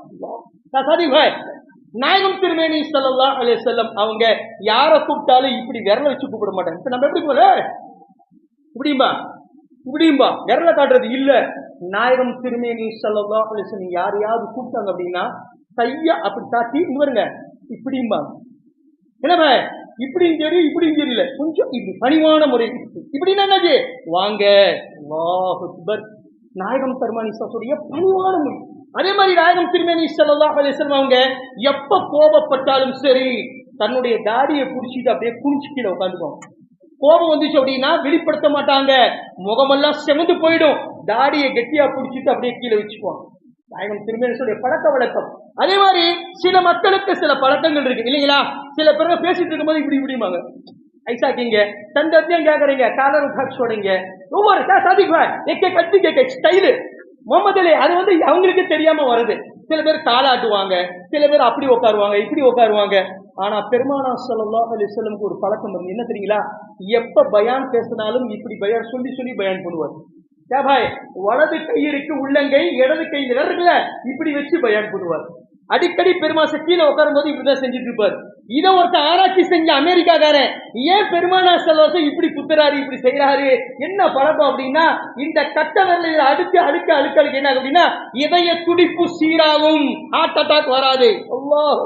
நாயகம் திருமேனி ஸல்லல்லாஹு அலைஹி வஸல்லம் அவங்க யாரை கூப்பிட்டாலும் இப்படி விரல வச்சு கூப்பிட மாட்டாங்க. இப்ப நம்ம எப்படி போல இப்படிம்பா விரல காட்டுறது இல்ல. நாயகம் திருமேனி ஸல்லல்லாஹு அலைஹி வஸல்லம் யாரையாவது கூப்பிட்டாங்க அப்படின்னா கைய அப்படி காட்டி இவருங்க இப்படிம்பா. என்ன இப்படியும் தெரியல, கொஞ்சம் இப்படி பணிவான முறை. இப்படின்னா என்னது, வாங்க. அல்லாஹ் அக்பர். நாயகம் திருமேனி ஸல்லல்லாஹு பணிவான முறை. அதே மாதிரி நாயகம் திருமேனி ஸல்லல்லாஹு அலைஹி வஸல்லம் அவங்க எப்ப கோபப்பட்டாலும் சரி தன்னுடைய தாடியை புடிச்சிட்டு அப்படியே குனிச்சு கீழே உட்காந்துக்குவாங்க. கோபம் வந்துச்சு அப்படின்னா வெளிப்படுத்த மாட்டாங்க, முகமெல்லாம் செவந்து போயிடும். தாடியை கெட்டியா புடிச்சிட்டு அப்படியே கீழே வச்சுக்குவாங்க. நாயகம் திருமேனியுடைய பழக்க வழக்கம். அதே மாதிரி சில மக்களுக்கு சில பழக்கங்கள் இருக்கு இல்லைங்களா? சில பேர் பேசிட்டு இருக்கும்போது இப்படி இப்படிமாங்க, ஐசா கிங்க தந்தத்தையும் கேக்குறீங்க, காலர் உட்காந்து சொல்றீங்க, ஒவ்வொரு கட்டி கேட்க ஸ்டைலு முகமது அலி, அது அவங்களுக்கு தெரியாம வருது. சில பேர் காலாட்டுவாங்க, சில பேர் அப்படி உட்காருவாங்க, இப்படி உட்காருவாங்க. ஆனா பெருமானார் ஸல்லல்லாஹு அலைஹி வஸல்லம் ஒரு பழக்கம் இருக்கு, என்ன தெரியுங்களா? எப்ப பயான் பேசினாலும் இப்படி பயான் சொல்லி சொல்லி பயான் பண்ணுவார். வலது கை இருக்கு உள்ளங்கை, இடது கை இருக்குல்ல, இப்படி வச்சு பயான் பண்ணுவார். அடிக்கடி பெருமாச கீழே உட்காரும் போது இப்படிதான் செஞ்சுட்டு இருப்பார். இதை ஒருத்த ஆராய்ச்சி செஞ்ச அமெரிக்காக்காரன், ஏன் பெருமானார் ஸல்லல்லாஹு இப்படி குத்துறாரு, இப்படி செய்யறாரு, என்ன பழக்கம் அப்படின்னா, இந்த கட்ட விரலில் அடுக்கு அழுக்க அழுக்க என்ன அப்படின்னா இதய துடிப்பு சீராகும், ஹார்ட் அட்டாக் வராது. அல்லாஹ்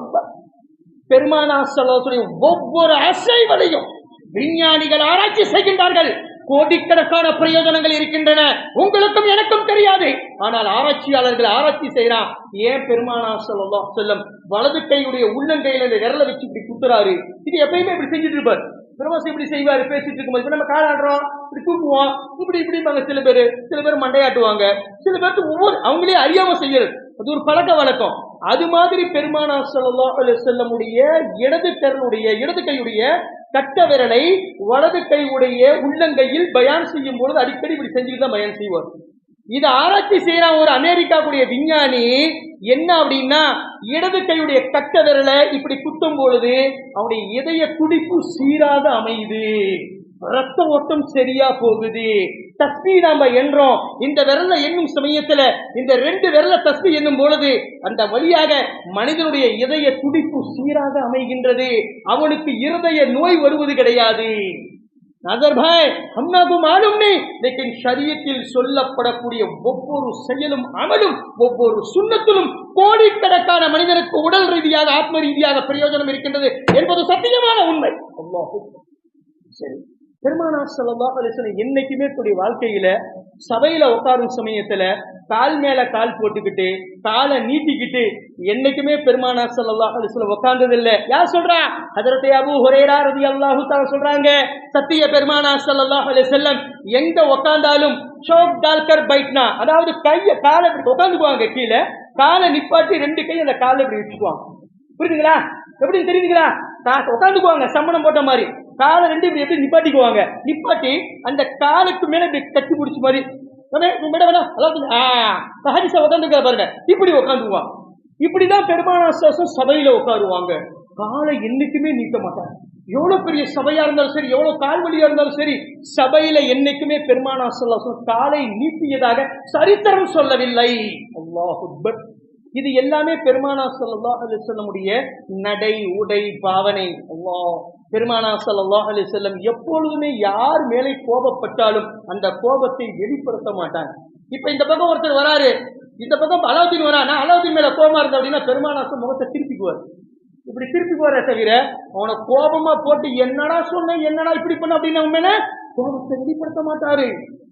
பெருமானார் ஸல்லல்லாஹு ஒவ்வொரு அசைவலையும் விஞ்ஞானிகள் ஆராய்ச்சி செய்கின்றார்கள். கோடிக்கணக்கான பிரயோஜனங்கள் இருக்கின்றன, உங்களுக்கும் எனக்கும் தெரியாது. ஆனால் ஆராய்ச்சியாளர்கள் ஆராய்ச்சி செய்யறான், ஏன் பெருமானார் ஸல்லல்லாஹு அலைஹி வஸல்லம் வலது கையுடைய உள்ளங்கையில இந்த விரலை வச்சு இப்படி குத்துறாரு. இது எப்பயுமே இப்படி செஞ்சுட்டு இருப்பார். பெருமாசம் இப்படி செய்வாரு பேசிட்டு இருக்கும்போது. இப்ப நம்ம காலாடுறோம், இப்படி தூக்குவோம், இப்படி இப்படிம்பாங்க. சில பேர் மண்டையாட்டுவாங்க, சில பேருக்கு ஒவ்வொரு அவங்களே அறியாம செய்யறது, அது ஒரு பழக்க வழக்கம். அது மாதிரி பெருமானார் ஸல்லல்லாஹு அலைஹி வஸல்லம் இடது கையுடைய கட்ட விரலை வலது கையுடைய உள்ளங்கையில் பயான் செய்யும் பொழுது அடிக்கடி இப்படி செஞ்சுட்டு தான் பயான் செய்வார். இதை ஆராய்ச்சி செய்யறான் ஒரு அமெரிக்காவுடைய விஞ்ஞானி. என்ன அப்படின்னா, இடது கையுடைய கட்ட விரலை இப்படி குத்தும் பொழுது அவனுடைய இதய துடிப்பு சீராக அமையுது, ரத்த ஓட்டம் சரியா போகுது. தஸ்பீ நாம எண்றோம், இந்த விரல்ல எண்ணும் சமயத்துல இந்த ரெண்டு விரல தஸ்பீ எண்ணும் பொழுது அந்த வழியாக மனிதனுடைய இதய துடிப்பு சீராக அமைகின்றது, அவனுக்கு இருதய நோய் வருவது கிடையாது. நஜர் பாய் ஹம்னாகு மாலும் நீ, லேக்கின் ஷரியத்தில் சொல்லப்படக்கூடிய ஒவ்வொரு செயலும் அமலும் ஒவ்வொரு சுன்னத்திலும் கோடிக்கணக்கான மனிதனுக்கு உடல் ரீதியாக ஆத்ம ரீதியாக பிரயோஜனம் இருக்கின்றது என்பது சத்தியமான உண்மை. அல்லாஹ் சரி. பெருமானார் ஸல்லல்லாஹு அலைஹி வஸல்லம் என்னைக்குமே தன்னுடைய வாழ்க்கையில சபையில உட்காரும் சமயத்துல கால் மேல கால் போட்டுக்கிட்டு காலை நீட்டிக்கிட்டு என்னைக்குமே பெருமானார் ஸல்லல்லாஹு அலைஹி வஸல்லம் உட்கார்ந்தது இல்ல. யார் சொல்றா? ஹஜ்ரத் அபூ ஹுரைரா ரலியல்லாஹு தஆலா சொல்றாங்க, சத்திய பெருமானார் ஸல்லல்லாஹு அலைஹி வஸல்லம் எங்க உட்கார்ந்தாலும் ஷோக் டால்கர் பைட்னா, அதாவது காலை இப்படி உட்காந்துக்குவாங்க, கீழே காலை நிப்பாட்டி ரெண்டு கை அந்த காலை இப்படி வச்சுக்குவாங்க. புரியுதுங்களா? எப்படி தெரியுதுங்களா? உட்காந்துக்குவாங்க சம்மணம் போட்ட மாதிரி, காலை ரெண்டு இப்படி எப்படி நிப்பாட்டிக்குவாங்க, நிப்பாட்டி அந்த காலுக்கு மேல இப்படி கட்டி பிடிச்ச மாதிரி உட்காந்துக்க பாருங்க, இப்படி உட்காந்துக்குவாங்க. இப்படிதான் பெருமானார் சபையில உட்காருவாங்க. காலை என்னைக்குமே நீட்ட மாட்டாங்க. எவ்வளவு பெரிய சபையா இருந்தாலும் சரி, எவ்வளவு கால்வழியா இருந்தாலும் சரி, சபையில என்னைக்குமே பெருமானார் ஸல்லல்லாஹு காலை நீட்டியதாக சரித்திரம் சொல்லவில்லை. அல்லாஹ் அக்பர். இது எல்லாமே பெருமானார் ஸல்லல்லாஹு அலைஹி வஸல்லமுடைய நடை உடை பாவனை. அல்லாஹ் பெருமானார் ஸல்லல்லாஹு அலைஹி வஸல்லம் எப்பொழுதுமே யார் மேலே கோபப்பட்டாலும் அந்த கோபத்தை வெளிப்படுத்த மாட்டாங்க. இப்ப இந்த பக்கம் ஒருத்தர் வராரு, இந்த பக்கம் அலாவுதீன் வரா, நான் அலாவுதீன் மேல கோபமா இருந்தேன் அப்படின்னா பெருமானார் முகத்தை திருப்பிக்குவார். இப்படி திருப்பிக்குவார தவிர அவனை கோபமா போட்டு என்னடா சொன்ன, என்னடா இப்படி பண்ண அப்படின்னு உண்மையில கோபத்தை வெளிப்படுத்த மாட்டாரு.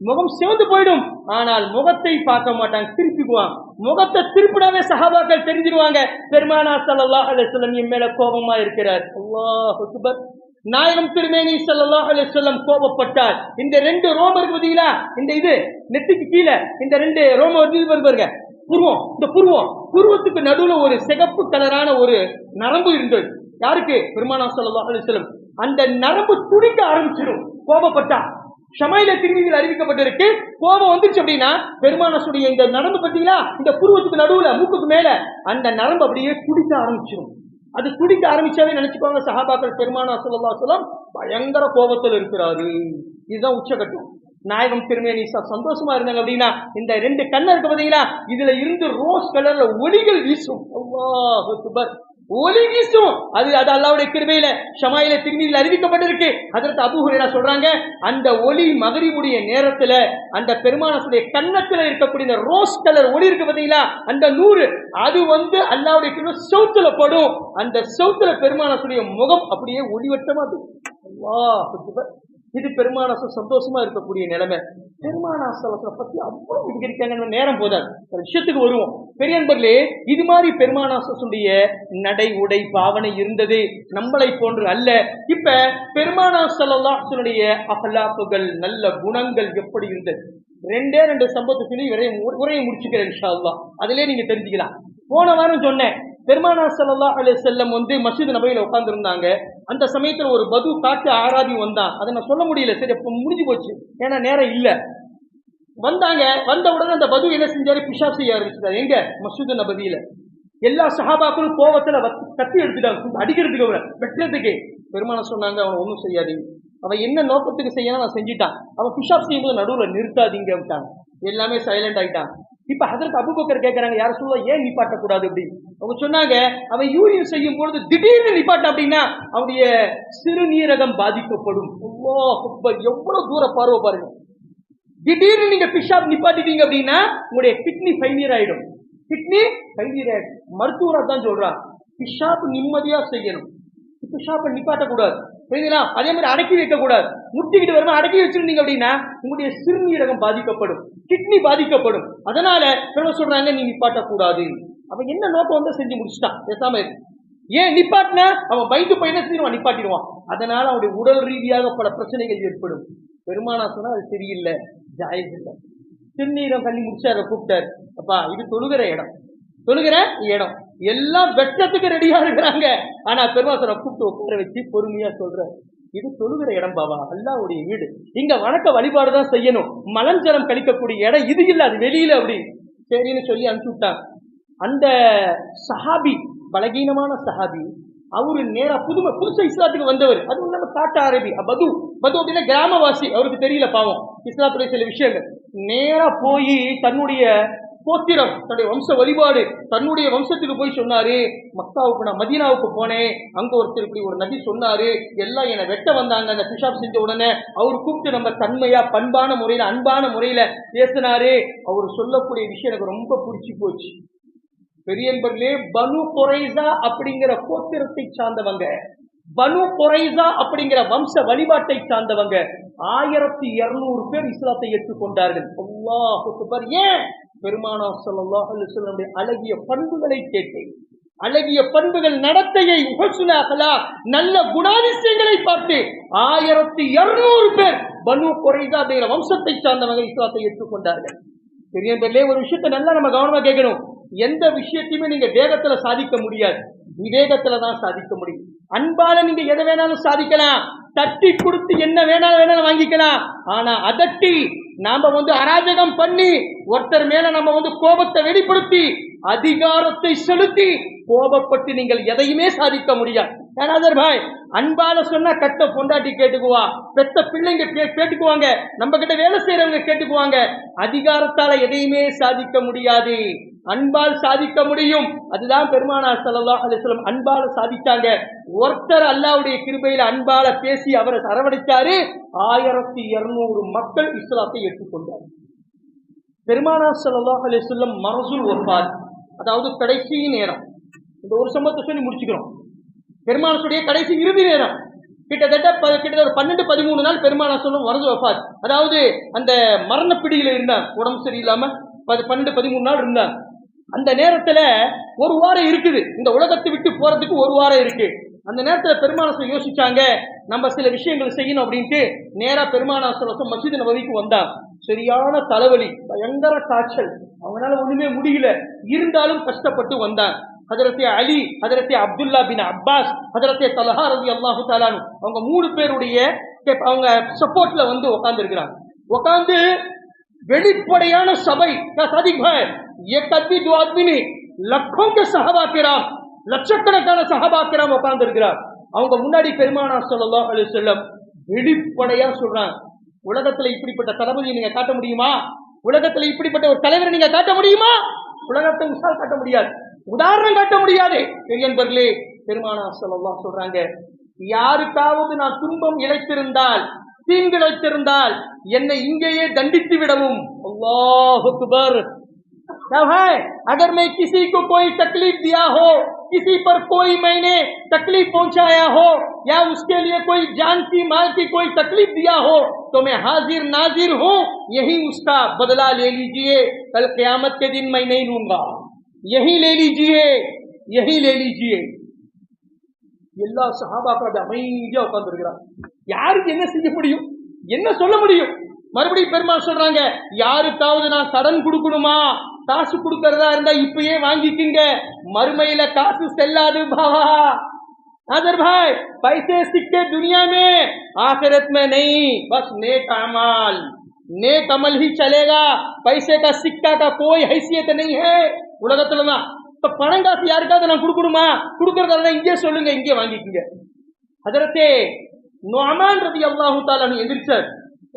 முகம் சிவந்து போயிடும், ஆனால் முகத்தை பார்க்க மாட்டாங்க, திருப்பிக்குவாங்க. முகத்தை திருப்பினாவே சஹாபாக்கள் தெரிஞ்சிருவாங்க பெருமானார் ஸல்லல்லாஹு அலைஹி வஸல்லம் என் மேல கோபமா இருக்கிறார். அல்லாஹ் அக்பர். நாயகம் திருமேனி ஸல்லல்லாஹு அலைஹி வஸல்லம் கோபப்பட்டார். இந்த ரெண்டு ரோமம் இருக்கு பாத்தீங்களா, இந்த இது நெத்திக்கு கீழே இந்த ரெண்டு ரோமம் பாருங்க, புருவம், இந்த புருவத்துக்கு நடுவுல ஒரு சிகப்பு கலரான ஒரு நரம்பு இருந்தது. யாருக்கு? பெருமானார் ஸல்லல்லாஹு அலைஹி வஸல்லம். அந்த நரம்பு துடிக்க ஆரம்பிச்சிடும் கோபப்பட்டா. ஷமாயில திருமதியில் அறிவிக்கப்பட்டிருக்கு, கோபம் வந்துச்சு அப்படின்னா பெருமானாருடைய இந்த நரம்பு பார்த்தீங்களா, இந்த புருவத்துக்கு நடுவுல மூக்குக்கு மேல அந்த நரம்பு அப்படியே துடிக்க ஆரம்பிச்சிடும். அது துடிக்க ஆரம்பிச்சாவே நினைச்சுக்கோங்க சஹாபாக்கள் பெருமானார் ஸல்லல்லாஹு அலைஹி வஸல்லம் பயங்கர கோபத்தில் இருக்கிறாரு. இதுதான் உச்சகட்டம். நாயகம் திருமேனி சந்தோஷமா இருந்தாங்க அப்படின்னா இந்த ரெண்டு கண்ணு இருக்கு பாத்தீங்களா, இதுல இருந்து ரோஸ் கலர்ல ஒளிகள் வீசும். அல்லாஹ் அக்பர். ஒளி வீசும். அது அல்லாஹ்வுடைய கிருபையில ஷமாயில திருமதியில் அறிவிக்கப்பட்டிருக்கு. ஹஜ்ரத் அபூ ஹுரைரா சொல்றாங்க, அந்த ஒளி மகரிபுடைய நேரத்துல அந்த பெருமானாருடைய கன்னத்துல இருக்கக்கூடிய இந்த ரோஸ் கலர் ஒளி இருக்கு பாத்தீங்களா, அந்த நூறு அது அல்லாஹ்வுடைய கிருபை சௌத்துல படும். அந்த சௌத்துல பெருமானாருடைய முகம் அப்படியே ஒளிவட்டமா இருக்கும். அல்லாஹ் அக்பர். இது பெருமானார் சந்தோஷமா இருக்கக்கூடிய நிலைமை. பெருமானார் பத்தி அவ்வளவு விவரிக்காங்க, நேரம் போதாது, விஷயத்துக்கு வருவோம். பெரியன்பர்களே, இது மாதிரி பெருமானாசுடைய நடை உடை பாவனை இருந்தது, நம்மளை போன்று அல்ல. இப்ப பெருமானா ஸல்லல்லாஹு அலைஹி வஸல்லம் அஹ்லாக்குகள், நல்ல குணங்கள் எப்படி இருந்தது? ரெண்டே ரெண்டு சம்பவத்தை சொல்லி உரையை முடிச்சுக்கிறேன் இன்ஷா அல்லாஹ். அதிலே நீங்க தெரிஞ்சுக்கலாம். போன வாரம் சொன்னேன், பெருமானா ஸல்லல்லாஹு அலைஹி வஸல்லம் மஸ்ஜித் நபவியில உட்கார்ந்து இருந்தாங்க. அந்த சமயத்துல ஒரு பது காட்டு ஆராபி வந்தான். அதை நான் சொல்ல முடியல, சரி அப்ப முடிஞ்சு போச்சு, ஏன்னா நேரம் இல்ல. வந்தாங்க. வந்த உடனே அந்த பது என்ன செஞ்சாரு? பிஷாப் செய்ய ஆரம்பிச்சாரு. எங்க? மஸ்ஜித் நபவியில. எல்லா சஹாபாக்களும் கோபத்துல கத்தி எடுத்துட்டாங்க, அடிக்கிறதுக்கு, அவரை வெட்டுறதுக்கு. பெருமான சொன்னாங்க, அவனை ஒன்றும் செய்யாதீங்க, அவன் என்ன நோக்கத்துக்கு செய்யணும் நான் செஞ்சுட்டான், அவன் பிஷாப் செய்யும்போது நடுவில் நிறுத்தாதீங்க விட்டாங்க. எல்லாமே சைலண்ட் ஆயிட்டான். இப்ப ஹஜ்ரத் அபூபக்கர் கேட்கறாங்க, யார சொல்லுவா ஏன் நிப்பாட்டக்கூடாது அப்படின்னு. அவங்க சொன்னாங்க, அவன் யூரின் செய்யும் பொழுது திடீர்னு நிப்பாட்ட அப்படின்னா அவனுடைய சிறுநீரகம் பாதிக்கப்படும். எவ்வளவு தூர பார்வை பாருங்க. திடீர்னு நீங்க பிஷாப் நிப்பாட்டிட்டீங்க அப்படின்னா உங்களுடைய கிட்னி ஃபெயிலியர் ஆயிடும். கிட்னி ஃபெயிலியர் ஆயிடும். மருத்துவரா தான் சொல்றான், பிஷாப் நிம்மதியா செய்யணும், பிஷாப்பை நிப்பாட்டக்கூடாது. சரிங்களா? அதே மாதிரி அடக்கி வைக்க கூடாது. முட்டிக்கிட்டு வருமா அடக்கி வச்சிருந்தீங்க அப்படின்னா உங்களுடைய சிறுநீரகம் பாதிக்கப்படும், கிட்னி பாதிக்கப்படும். அதனால சொல்றாங்க, நீ நிப்பாட்டக்கூடாது. அவன் என்ன நோக்கம் வந்து செஞ்சு முடிச்சுட்டான், பேசாம இருக்கு. ஏன் நிப்பாட்டினா அவன் பயந்து போய் என்ன செஞ்சிருவான், நிப்பாட்டிடுவான். அதனால அவனுடைய உடல் ரீதியாக பல பிரச்சனைகள் ஏற்படும். பெருமானா சொன்னா அது சரியில்லை, ஜாயிஸ் இல்லை. சிறுநீரம் கண்ணி முடிச்சார கூப்பிட்டாரு, அப்பா இது தொழுகிற இடம், தொழுகிற இடம், எல்லாம் வெட்டத்துக்கு ரெடியா இருக்கிறாங்க. ஆனா பெருமாசரை கூப்பிட்டு உட்கார வச்சு பொறுமையா சொல்ற, இது தொழுகிற இடம் பாவா, அல்லாஹ்வுடைய வீடு, இங்க வணக்க வழிபாடுதான் செய்யணும், மலஞ்சலம் கழிக்கக்கூடிய இடம் இது இல்ல, அது வெளியில அப்படி. சரின்னு சொல்லி அனுப்பிச்சு விட்டாங்க. அந்த சஹாபி, பலகீனமான சஹாபி, அவரு நேரா புதுசா இஸ்லாத்துக்கு வந்தவர். அது இல்லாம காட்டு அரபி, பது அப்படின்னா கிராமவாசி, அவருக்கு தெரியல பாவம் இஸ்லாத்துடைய சில விஷயங்கள். நேரா போய் தன்னுடைய கோத்திரம், தன்னுடைய வம்ச வழிபாடு, தன்னுடைய வம்சத்துக்கு போய் சொன்னாரு, மக்காவுக்கு நான் மதீனாவுக்கு போனேன், அங்க ஒருத்தர் இப்படி ஒரு நபி சொன்னாரு, எல்லாம் என்னை வெட்ட வந்தாங்க. அந்த பிஷாப் செஞ்ச உடனே அவரு கூப்பிட்டு நம்ம தன்மையா பண்பான முறையில அன்பான முறையில பேசினாரு. அவர் சொல்லக்கூடிய விஷயம் எனக்கு ரொம்ப பிடிச்சி போச்சு. பெரியன்பர்களே, பனு குறைசா அப்படிங்கிற கோத்திரத்தை சார்ந்தவங்க, பனு குறைசா அப்படிங்கிற வம்ச வழிபாட்டை சார்ந்தவங்க 1200 பேர் இஸ்லாத்தை ஏற்றுக்கொண்டார்கள். அல்லாஹ் அக்பர். ஏன்? பெருமானா ஸல்லல்லாஹு அலைஹி வஸல்லம் அழகிய பண்புகளை கேட்டு, அழகிய பண்புகள், நடத்தையை, நல்ல குணாதிசயங்களை பார்த்து 1200 பேர் பனு குறைசா அப்படிங்கிற வம்சத்தை சார்ந்தவங்க இஸ்லாத்தை ஏற்றுக்கொண்டார்கள். பெரியன்பர்களே, ஒரு விஷயத்தை நல்லா நம்ம கவனமா கேட்கணும். எந்த விஷயத்தையுமே நீங்க வேகத்துல சாதிக்க முடியாது, விவேகத்துல தான் சாதிக்க முடியும். அன்பால நீங்க எதை வேணாலும் சாதிக்கலாம், தட்டி கொடுத்து என்ன வேணாலும் வாங்கிக்கலாம். ஆனா அதட்டி நாம அராஜகம் பண்ணி ஒருத்தர் மேல நம்ம கோபத்தை வெளிப்படுத்தி அதிகாரத்தை செலுத்தி கோபப்பட்டு நீங்கள் எதையுமே சாதிக்க முடியாது. பாய், அன்பால சொன்னா கட்ட பொண்டாட்டி கேட்டுக்குவா, பெத்த பிள்ளைங்க கேட்டுக்குவாங்க, நம்ம கிட்ட வேலை செய்யறவங்க கேட்டுக்குவாங்க. அதிகாரத்தால எதையுமே சாதிக்க முடியாது, அன்பால் சாதிக்க முடியும். அதுதான் பெருமானார் ஸல்லல்லாஹு அலைஹி வஸல்லம் அன்பால சாதிச்சாங்க. ஒருத்தர் அல்லாஹ்வுடைய கிருபையில அன்பால பேசி அவரை அரவணைச்சாரு. 1200 மக்கள் இஸ்லாத்தை ஏற்றுக்கொண்டார். பெருமானார் ஸல்லல்லாஹு அலைஹி வஸல்லம் மரசுல் வஃபாத், அதாவது கடைசி நேரம். இந்த ஒரு சம்பவத்தை சொல்லி முடிச்சுக்கிறோம். பெருமானாருடைய கடைசி இறுதி நேரம், கிட்டத்தட்ட 12-13 நாள் பெருமானார் சொல்லும் மரசுல் வஃபாத், அதாவது அந்த மரண பிடியில இருந்தார், உடம்பு சரியில்லாம 12-13 நாள் இருந்தார். அந்த நேரத்துல ஒரு வாரம் இருக்குது, இந்த உலகத்தை விட்டு போறதுக்கு ஒரு வாரம் இருக்கு. அந்த நேரத்துல பெருமானார் யோசிச்சாங்க, நம்ம சில விஷயங்கள் செய்யணும் அப்படின்ட்டு நேரா பெருமானார் மஸ்ஜித் நபவிக்கு வந்தாங்க. சரியான தலைவலி, பயங்கர காய்ச்சல், அவங்களால ஒண்ணுமே முடியல, இருந்தாலும் கஷ்டப்பட்டு வந்தாங்க. ஹஜரத் அலி, ஹஜரத் அப்துல்லா பின் அப்பாஸ், ஹஜரத் தல்ஹா ரலியல்லாஹு தஆலா அன்ஹு, அவங்க 3 பேருடைய அவங்க சப்போர்ட்ல உட்கார்ந்து இருக்கிறாங்க. உட்கார்ந்து வெளிப்படையான சபை, சாதிக் பாய், एक आदमी दो आदमी नहीं, लखों के सहाबा किराम, லட்சக்கணக்கான சஹாபா கிராம் உட்கார்ந்து இருக்கிறார். அவங்க முன்னாடி பெருமானார் ஸல்லல்லாஹு அலைஹி வஸல்லம் வெளிப்படையா சொல்றாங்க, உலகத்துல இப்படிப்பட்ட தளபதியை நீங்க காட்ட முடியுமா? உலகத்துல இப்படிப்பட்ட ஒரு தலைவரை நீங்க காட்ட முடியுமா? உலகத்தை உசால் காட்ட முடியாது, உதாரணம் காட்ட முடியாது. பெரியன்பர்களே, பெருமானார் ஸல்லல்லாஹு சொல்றாங்க, யாருக்காவது நான் துன்பம் இழைத்திருந்தால், தீங்கிழைத்திருந்தால் என்னை இங்கேயே தண்டித்து விடவும். அல்லாஹ் அக்பர். क्या है, अगर मैं किसी को कोई तकलीफ दिया हो, किसी पर कोई मैंने तकलीफ पहुंचाया हो, या उसके लिए कोई जान की माल की कोई तकलीफ दिया हो, तो मैं हाजिर नाजिर हूं, यही उसका बदला ले लीजिए, कल क़यामत के दिन मैं नहीं लूंगा. यही ले लीजिए, यही ले लीजिए. எல்லா சஹாபாக்களும் அமைதியா உட்கார்ந்து இருக்கிறாங்க. யாருக்கு என்ன செய்ய முடியும், என்ன சொல்ல முடியும்? மறுபடியும் பெருமாள் சொல்றாங்க, யாருக்காவது நான் கடன் கொடுக்கணுமா, காசு கொடுக்கறதா இருந்தா இப்பயே வாங்கிக்கிங்க, மறுமையில காசு செல்லாது பாவா. नादर भाई, पैसे सिक्के दुनिया में, आखिरत में नहीं, बस नेक अमाल, नेक अमल ही चलेगा. पैसे का सिक्का का कोई हैसियत नहीं है உலகத்துல தான். இப்ப பணம் காசு யாருக்காவது நான் கொடுக்கணுமா, கொடுக்கறதா இங்கே சொல்லுங்க, இங்கே வாங்கிக்கங்க. ஹஜரத்தே நுஅமான் ரலியல்லாஹு தஆலா எந்திரிச்சார்.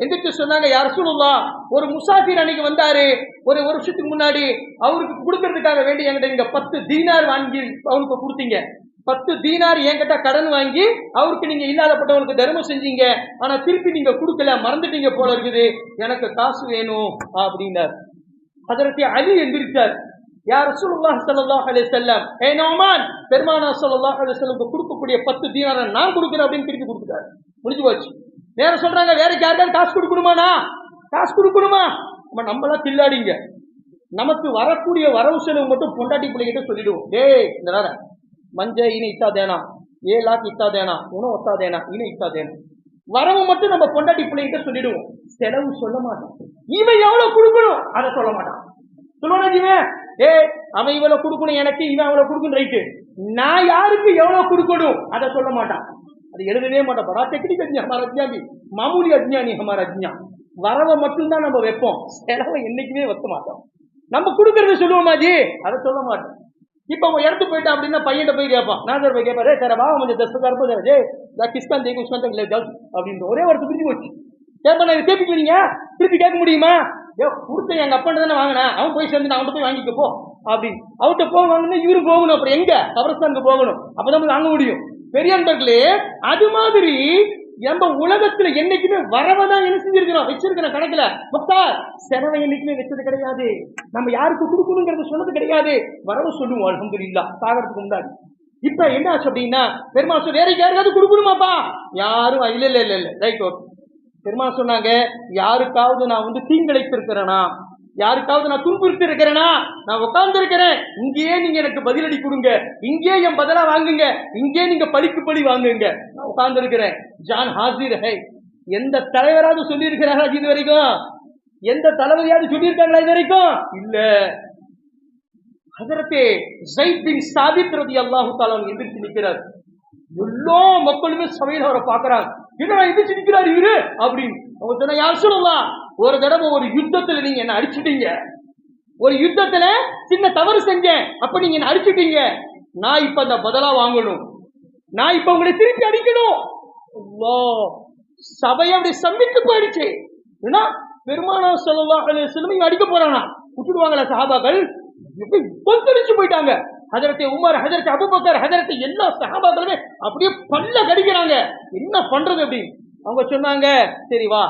எந்திரிச்சு சொன்னாங்க, யா ரசூலுல்லாஹ், ஒரு முசாஃபிர் அன்னைக்கு வந்தாரு, ஒரு வருஷத்துக்கு முன்னாடி, அவருக்கு கொடுக்கறதுக்காக வேண்டி என்கிட்ட நீங்க 10 தீனார் வாங்கி அவருக்கு கொடுத்தீங்க. 10 தீனார் என்கிட்ட கடன் வாங்கி அவருக்கு நீங்க இல்லாதப்பட்டவங்களுக்கு தர்மம் செஞ்சீங்க, ஆனா திருப்பி நீங்க கொடுக்கல, மறந்துட்டீங்க போல இருக்குது, எனக்கு காசு வேணும் அப்படின்னார். ஹஜரத் அலி எந்திரிச்சார், யா ரசூலுல்லாஹ் ஸல்லல்லாஹு அலைஹி வஸல்லம், ஏ நுஅமான், பெருமானார் ஸல்லல்லாஹு அலைஹி வஸல்லம் கொடுக்கக்கூடிய 10 தீனாரை நான் கொடுக்கிறேன் அப்படின்னு திருப்பி கொடுத்துட்டாரு. முடிஞ்சு போச்சு. வேற சொல்றாங்க, வேற யாருக்காவது காசு கொடுக்கணுமாண்ணா, காசு கொடுக்கணுமா? நம்மளாம் தில்லாடிங்க, நமக்கு வரக்கூடிய வரவு செலவு மட்டும் பொண்டாட்டி பிள்ளைகிட்ட சொல்லிடுவோம், டேய் இந்த நேரம் मंजे इन्हें इतना देना, 7 लाख इतना देना, उन्हें उतना देना, इन्हें इतना देना. வரவு மட்டும் நம்ம பொண்டாட்டி பிள்ளைகிட்ட சொல்லிடுவோம், செலவு சொல்ல மாட்டோம். இவன் எவ்வளவு கொடுக்கணும் அதை சொல்ல மாட்டான். சொல்லுவானா இவன், அவன் இவ்வளவு கொடுக்கணும் எனக்கு, இவன் அவ்வளவு கொடுக்கணும், ரைட்டு, நான் யாருக்கு எவ்வளவு கொடுக்கணும் அதை சொல்ல மாட்டான். அது எழுதவே மாட்டான். படா டெக்னிக் அஜ்ஞா, ஹமாரா அஜ்ஞா பி மாமூலி அஜ்ஞா நீ ஹமாரா அஜ்ஞா. வரவை மட்டும்தான் நம்ம வைப்போம், செலவை என்னைக்குமே வைக்க மாட்டோம். நம்ம கொடுக்கறத சொல்லுவோமா ஜி, அதை சொல்ல மாட்டோம். இப்ப அவன் எடுத்து போயிட்டான் அப்படின்னா பையன் போய் கேட்பான், நாதர் போய் கேட்பாரு, சார் வா கொஞ்சம் 10,000 ரூபாய் கிஸ்கான் தேக்கு உஸ்கான் தக் லே ஜால் அப்படின்ற ஒரே வார்த்தை பிரிஞ்சு போச்சு. கேட்பா, நான் கேட்பீங்க, திருப்பி கேட்க முடியுமா? கொடுத்த எங்க அப்பா தானே வாங்கினேன், அவன் போய் சேர்ந்து அவன்கிட்ட போய் வாங்கிக்க போ அப்படின்னு. அவன்கிட்ட போய் வாங்கினா இவரு போகணும், அப்புறம் எங்க கபரஸ்தானுக்கு போகணும், அப்பதான் வாங்க முடியும். பெரிய நண்பர்களே, அது மாதிரி நம்ம உலகத்துல என்னைக்குமே வரவதான் என்ன செஞ்சிருக்கிறோம், வச்சிருக்கிறோம் கணக்குல. முக்தார் செலவை என்னைக்குமே வச்சது கிடையாது, நம்ம யாருக்கு கொடுக்கணுங்கிறது சொன்னது கிடையாது. வரவு சொல்லுவோம் அல்ஹம்துலில்லாஹ் சாகறதுக்கு முன்னாடி. இப்ப என்ன ஆச்சு அப்படின்னா, பெருமாள் வேற யாருக்காவது கொடுக்கணுமாப்பா, யாரும் இல்ல இல்ல இல்ல இல்ல ரைட் ஓகே. பெருமாள் சொன்னாங்க, யாருக்காவது நான் வந்து தீங்கிழைத்து இருக்கிறேனா, யாருக்காவது நான் துன்புறுத்தி இருக்கிறேனா, நான் உட்கார்ந்து இருக்கிறேன், இங்கேயே நீங்க எனக்கு பதிலடி கொடுங்க, இங்கே என் பதிலா வாங்குங்க, இங்கே நீங்க பழிக்கு பழி வாங்குங்க, நான் உட்கார்ந்து இருக்கிறேன். ஜான் ஹாசிர் ஹை. எந்த தலைவராவது சொல்லி இருக்கிறாரா இது வரைக்கும்? எந்த தலைவரையாவது சொல்லியிருக்காங்களா இது வரைக்கும்? இல்ல. ஹஜரத்தே ஸைத் பின் சாபித் ரலியல்லாஹு தஆலா எந்திரிச்சு நிற்கிறார். எல்லா மக்களுமே சபையில் அவரை பார்க்கறாங்க, என்னடா எந்திரிச்சு நிற்கிறார் இவரு அப்படின்னு. அவங்க சொன்னா, யா ரசூலுல்லாஹ், ஒரு தடவை ஒரு யுத்தத்துல நீங்க என்ன அடிச்சுட்டீங்க, ஒரு யுத்தத்துல சின்ன தவறு செஞ்சேன், அப்ப நீங்க என்ன அடிச்சுட்டீங்க, நான் இப்ப அந்த பதிலா வாங்கணும், நான் இப்ப உங்களை திருப்பி அடிக்கணும். சபையை அப்படி சம்பிட்டு போயிடுச்சு. ஏன்னா பெருமானார் ஸல்லல்லாஹு அலைஹி வஸல்லம் அடிக்க போறானா, விட்டுடுவாங்களா சஹாபாக்கள்? கொந்தளிச்சு போயிட்டாங்க. ஹஜரத் உமர், ஹஜரத் அபூபக்கர், ஹஜரத் எல்லா சஹாபாக்களுமே அப்படியே பல்ல கடிக்கிறாங்க, என்ன பண்றது அப்படின்னு. அவங்க சொன்னாங்க, சரி வா,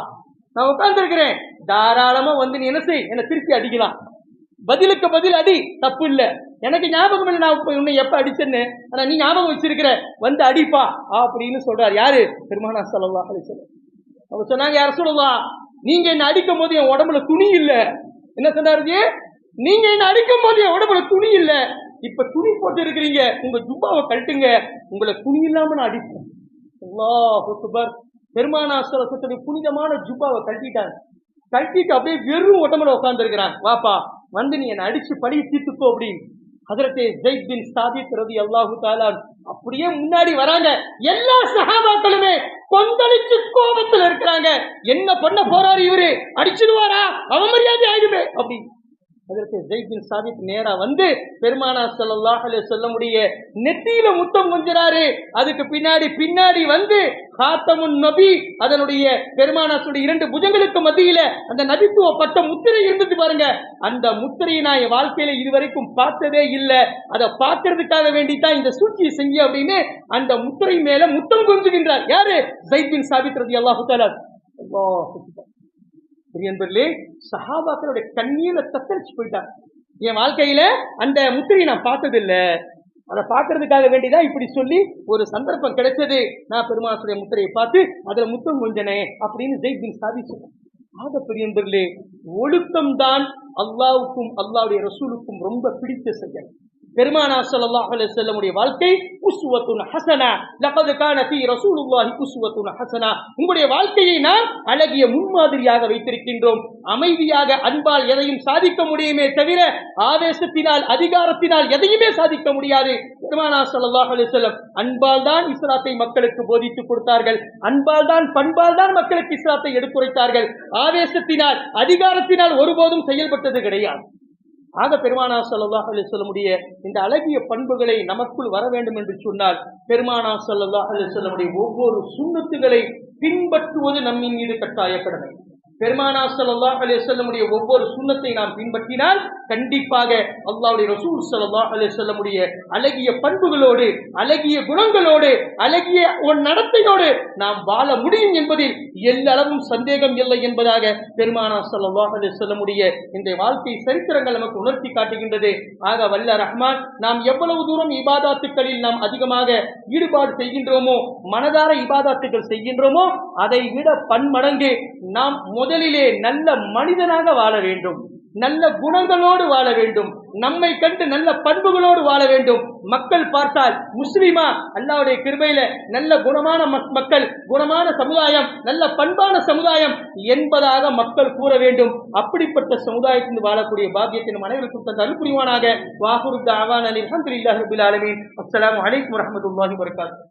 நான் உட்கார்ந்து இருக்கிறேன், தாராளமா வந்து நீ என்ன செய், என்ன திருப்பி அடிக்கலாம், பதிலுக்கு பதில் அடி, தப்பு இல்ல, எனக்கு ஞாபகம் இல்லை நான் உன்னை எப்ப அடிச்சேன்னு, ஆனா நீ ஞாபகம் வச்சிருக்கிற, வந்து அடிப்பா அப்படின்னு சொல்றாரு. யாரு? பெருமானார் ஸல்லல்லாஹு அலைஹி வஸல்லம். அவங்க சொன்னாங்க, யா ரசூலுல்லாஹ், நீங்க என்ன அடிக்கும் போது என் உடம்புல துணி இல்ல. என்ன சொன்னாரு? நீங்க என்ன அடிக்கும் போது என் உடம்புல துணி இல்ல, இப்ப துணி போட்டு இருக்கிறீங்க, உங்க ஜுப்பாவை கழட்டுங்க, உங்களை துணி இல்லாம நான் அடிப்பேன். அல்லாஹ் அக்பர். பெருமானார் ஸல்லல்லாஹு அலைஹி வஸல்லம் புனிதமான ஜுப்பாவை கழட்டிட்டாங்க. கழட்டிட்டு அப்படியே வெறும் உடம்புல உட்கார்ந்து இருக்கிறான். வாப்பா, வந்து நீ என்ன அடிச்சு பழி தீர்த்துக்கோ அப்படின்னு. ஹஜரத்தே ஸைத் பின் சாபித் ரலியல்லாஹு தஆலா அப்படியே முன்னாடி வராங்க. எல்லா சஹாபாக்களுமே கொந்தளிச்சு கோபத்துல இருக்கிறாங்க. என்ன பண்ண போறாரு இவரு, அடிச்சிடுவாரா, அவமரியாதை ஆயிடுமே அப்படி. ஹஜரத் ஸைத் பின் சாபித் நேரா வந்து பெருமானார் ஸல்லல்லாஹு அலைஹி வஸல்லம் உடைய நெத்தியில முத்தம் கொஞ்சறாரு. அதுக்கு பின்னாடி வந்து காத்தமுன் நபி, அதனுடைய பெருமானாருடைய 2 புஜங்களுக்கு மத்தியில அந்த நபித்துவ பட்ட முத்திரை இருந்துச்சு பாருங்க. அந்த முத்திரையை நான் என் வாழ்க்கையில இதுவரைக்கும் பார்த்ததே இல்லை, அதை பார்க்கறதுக்காக வேண்டித்தான் இந்த சூழ்ச்சியை செஞ்சு அப்படின்னு அந்த முத்திரை மேல முத்தம் கொஞ்சுகின்றார். யாரு? ஸைத் பின் சாபித் ரலியல்லாஹு தஆலா. என்பதிலே சஹாபாக்களுடைய கண்ணீர தத்தரிச்சு போயிட்டாங்க. என் வாழ்க்கையில அந்த முத்திரையை நான் பார்த்ததில்லை, அதை பார்க்கறதுக்காக வேண்டிதான் இப்படி சொல்லி ஒரு சந்தர்ப்பம் கிடைச்சது, நான் பெருமானுடைய முத்திரையை பார்த்து அதுல முத்தம் கொஞ்சனே அப்படின்னு ஸைத் பின் சாபித் சொன்னார். ஆக பெரியவர்களே, ஒழுக்கம்தான் அல்லாஹ்வுக்கும் அல்லாஹ்வுடைய ரசூலுக்கும் ரொம்ப பிடித்த செயல். பெருமானார் ஸல்லல்லாஹு அலைஹி வஸல்லம் உடைய வாழ்க்கை உஸ்வத்துன் ஹஸனா, லகத் கான ஃபீ ரசூலுல்லாஹி உஸ்வத்துன் ஹஸனா. உங்களுடைய வாழ்க்கையை நாம் அழகிய முன்மாதிரியாக வைத்திருக்கின்றோம். அமைதியாக அன்பால் எதையும் சாதிக்க முடியுமே தவிர ஆவேசத்தினால் அதிகாரத்தினால் எதையுமே சாதிக்க முடியாது. பெருமானார் ஸல்லல்லாஹு அலைஹி வஸல்லம் அன்பால் தான் இஸ்லாத்தை மக்களுக்கு போதித்துக் கொடுத்தார்கள். அன்பால் தான் பண்பால் தான் மக்களுக்கு இஸ்லாத்தை எடுத்துரைத்தார்கள். ஆவேசத்தினால் அதிகாரத்தினால் ஒருபோதும் செயல்பட்டது கிடையாது. ஆக பெருமானார் ஸல்லல்லாஹு அலைஹி வஸல்லமுடைய இந்த அழகிய பண்புகளை நமக்குள் வர வேண்டும் என்று சொன்னால் பெருமானார் ஸல்லல்லாஹு அலைஹி வஸல்லமுடைய ஒவ்வொரு சுன்னத்துகளை பின்பற்றுவது நம்மின் மீது கட்டாய கடமை. பெருமானார் ஸல்லல்லாஹு அலைஹி வஸல்லமுடைய ஒவ்வொரு சுன்னத்தை நாம் பின்பற்றினால் கண்டிப்பாக அல்லாஹ்வுடைய ரசூல் ஸல்லல்லாஹு அலைஹி வஸல்லமுடைய அழகிய பண்புகளோடு, அழகிய குணங்களோடு, அழகிய ஒரு நடத்தையோடு நாம் வாழ முடியும் என்பதில் எல்லளவும் சந்தேகம் இல்லை என்பதாக பெருமானார் ஸல்லல்லாஹு அலைஹி வஸல்லமுடைய இந்த வாழ்க்கை சரித்திரங்கள் நமக்கு உணர்த்தி காட்டுகின்றது. ஆக வல்ல ரஹ்மான் நாம் எவ்வளவு தூரம் இபாதாத்துக்களில் நாம் அதிகமாக ஈடுபாடு செய்கின்றோமோ, மனதார இபாதாத்துக்கள் செய்கின்றோமோ, அதை விட பன்மடங்கு நாம் முதலிலே நல்ல மனிதனாக வாழ வேண்டும், நல்ல குணங்களோடு வாழ வேண்டும், நம்மை கண்டு நல்ல பண்புகளோடு வாழ வேண்டும். மக்கள் பார்த்தால் முஸ்லிமா, அல்லாஹ்வுடைய கிருபையில நல்ல குணமான மக்கள், குணமான சமுதாயம், நல்ல பண்பான சமுதாயம் என்பதாக மக்கள் கூற வேண்டும். அப்படிப்பட்ட சமுதாயத்தில் வாழக்கூடிய பாக்கியத்தை நம் அனைவருக்கும் தந்த அருள் புரிவானாக. வாஹிரு தஅவானா அல்ஹம்துலில்லாஹி ரப்பில் ஆலமீன். அஸ்ஸலாமு அலைக்கும் வரஹ்மத்துல்லாஹி வபரகாத்துஹு.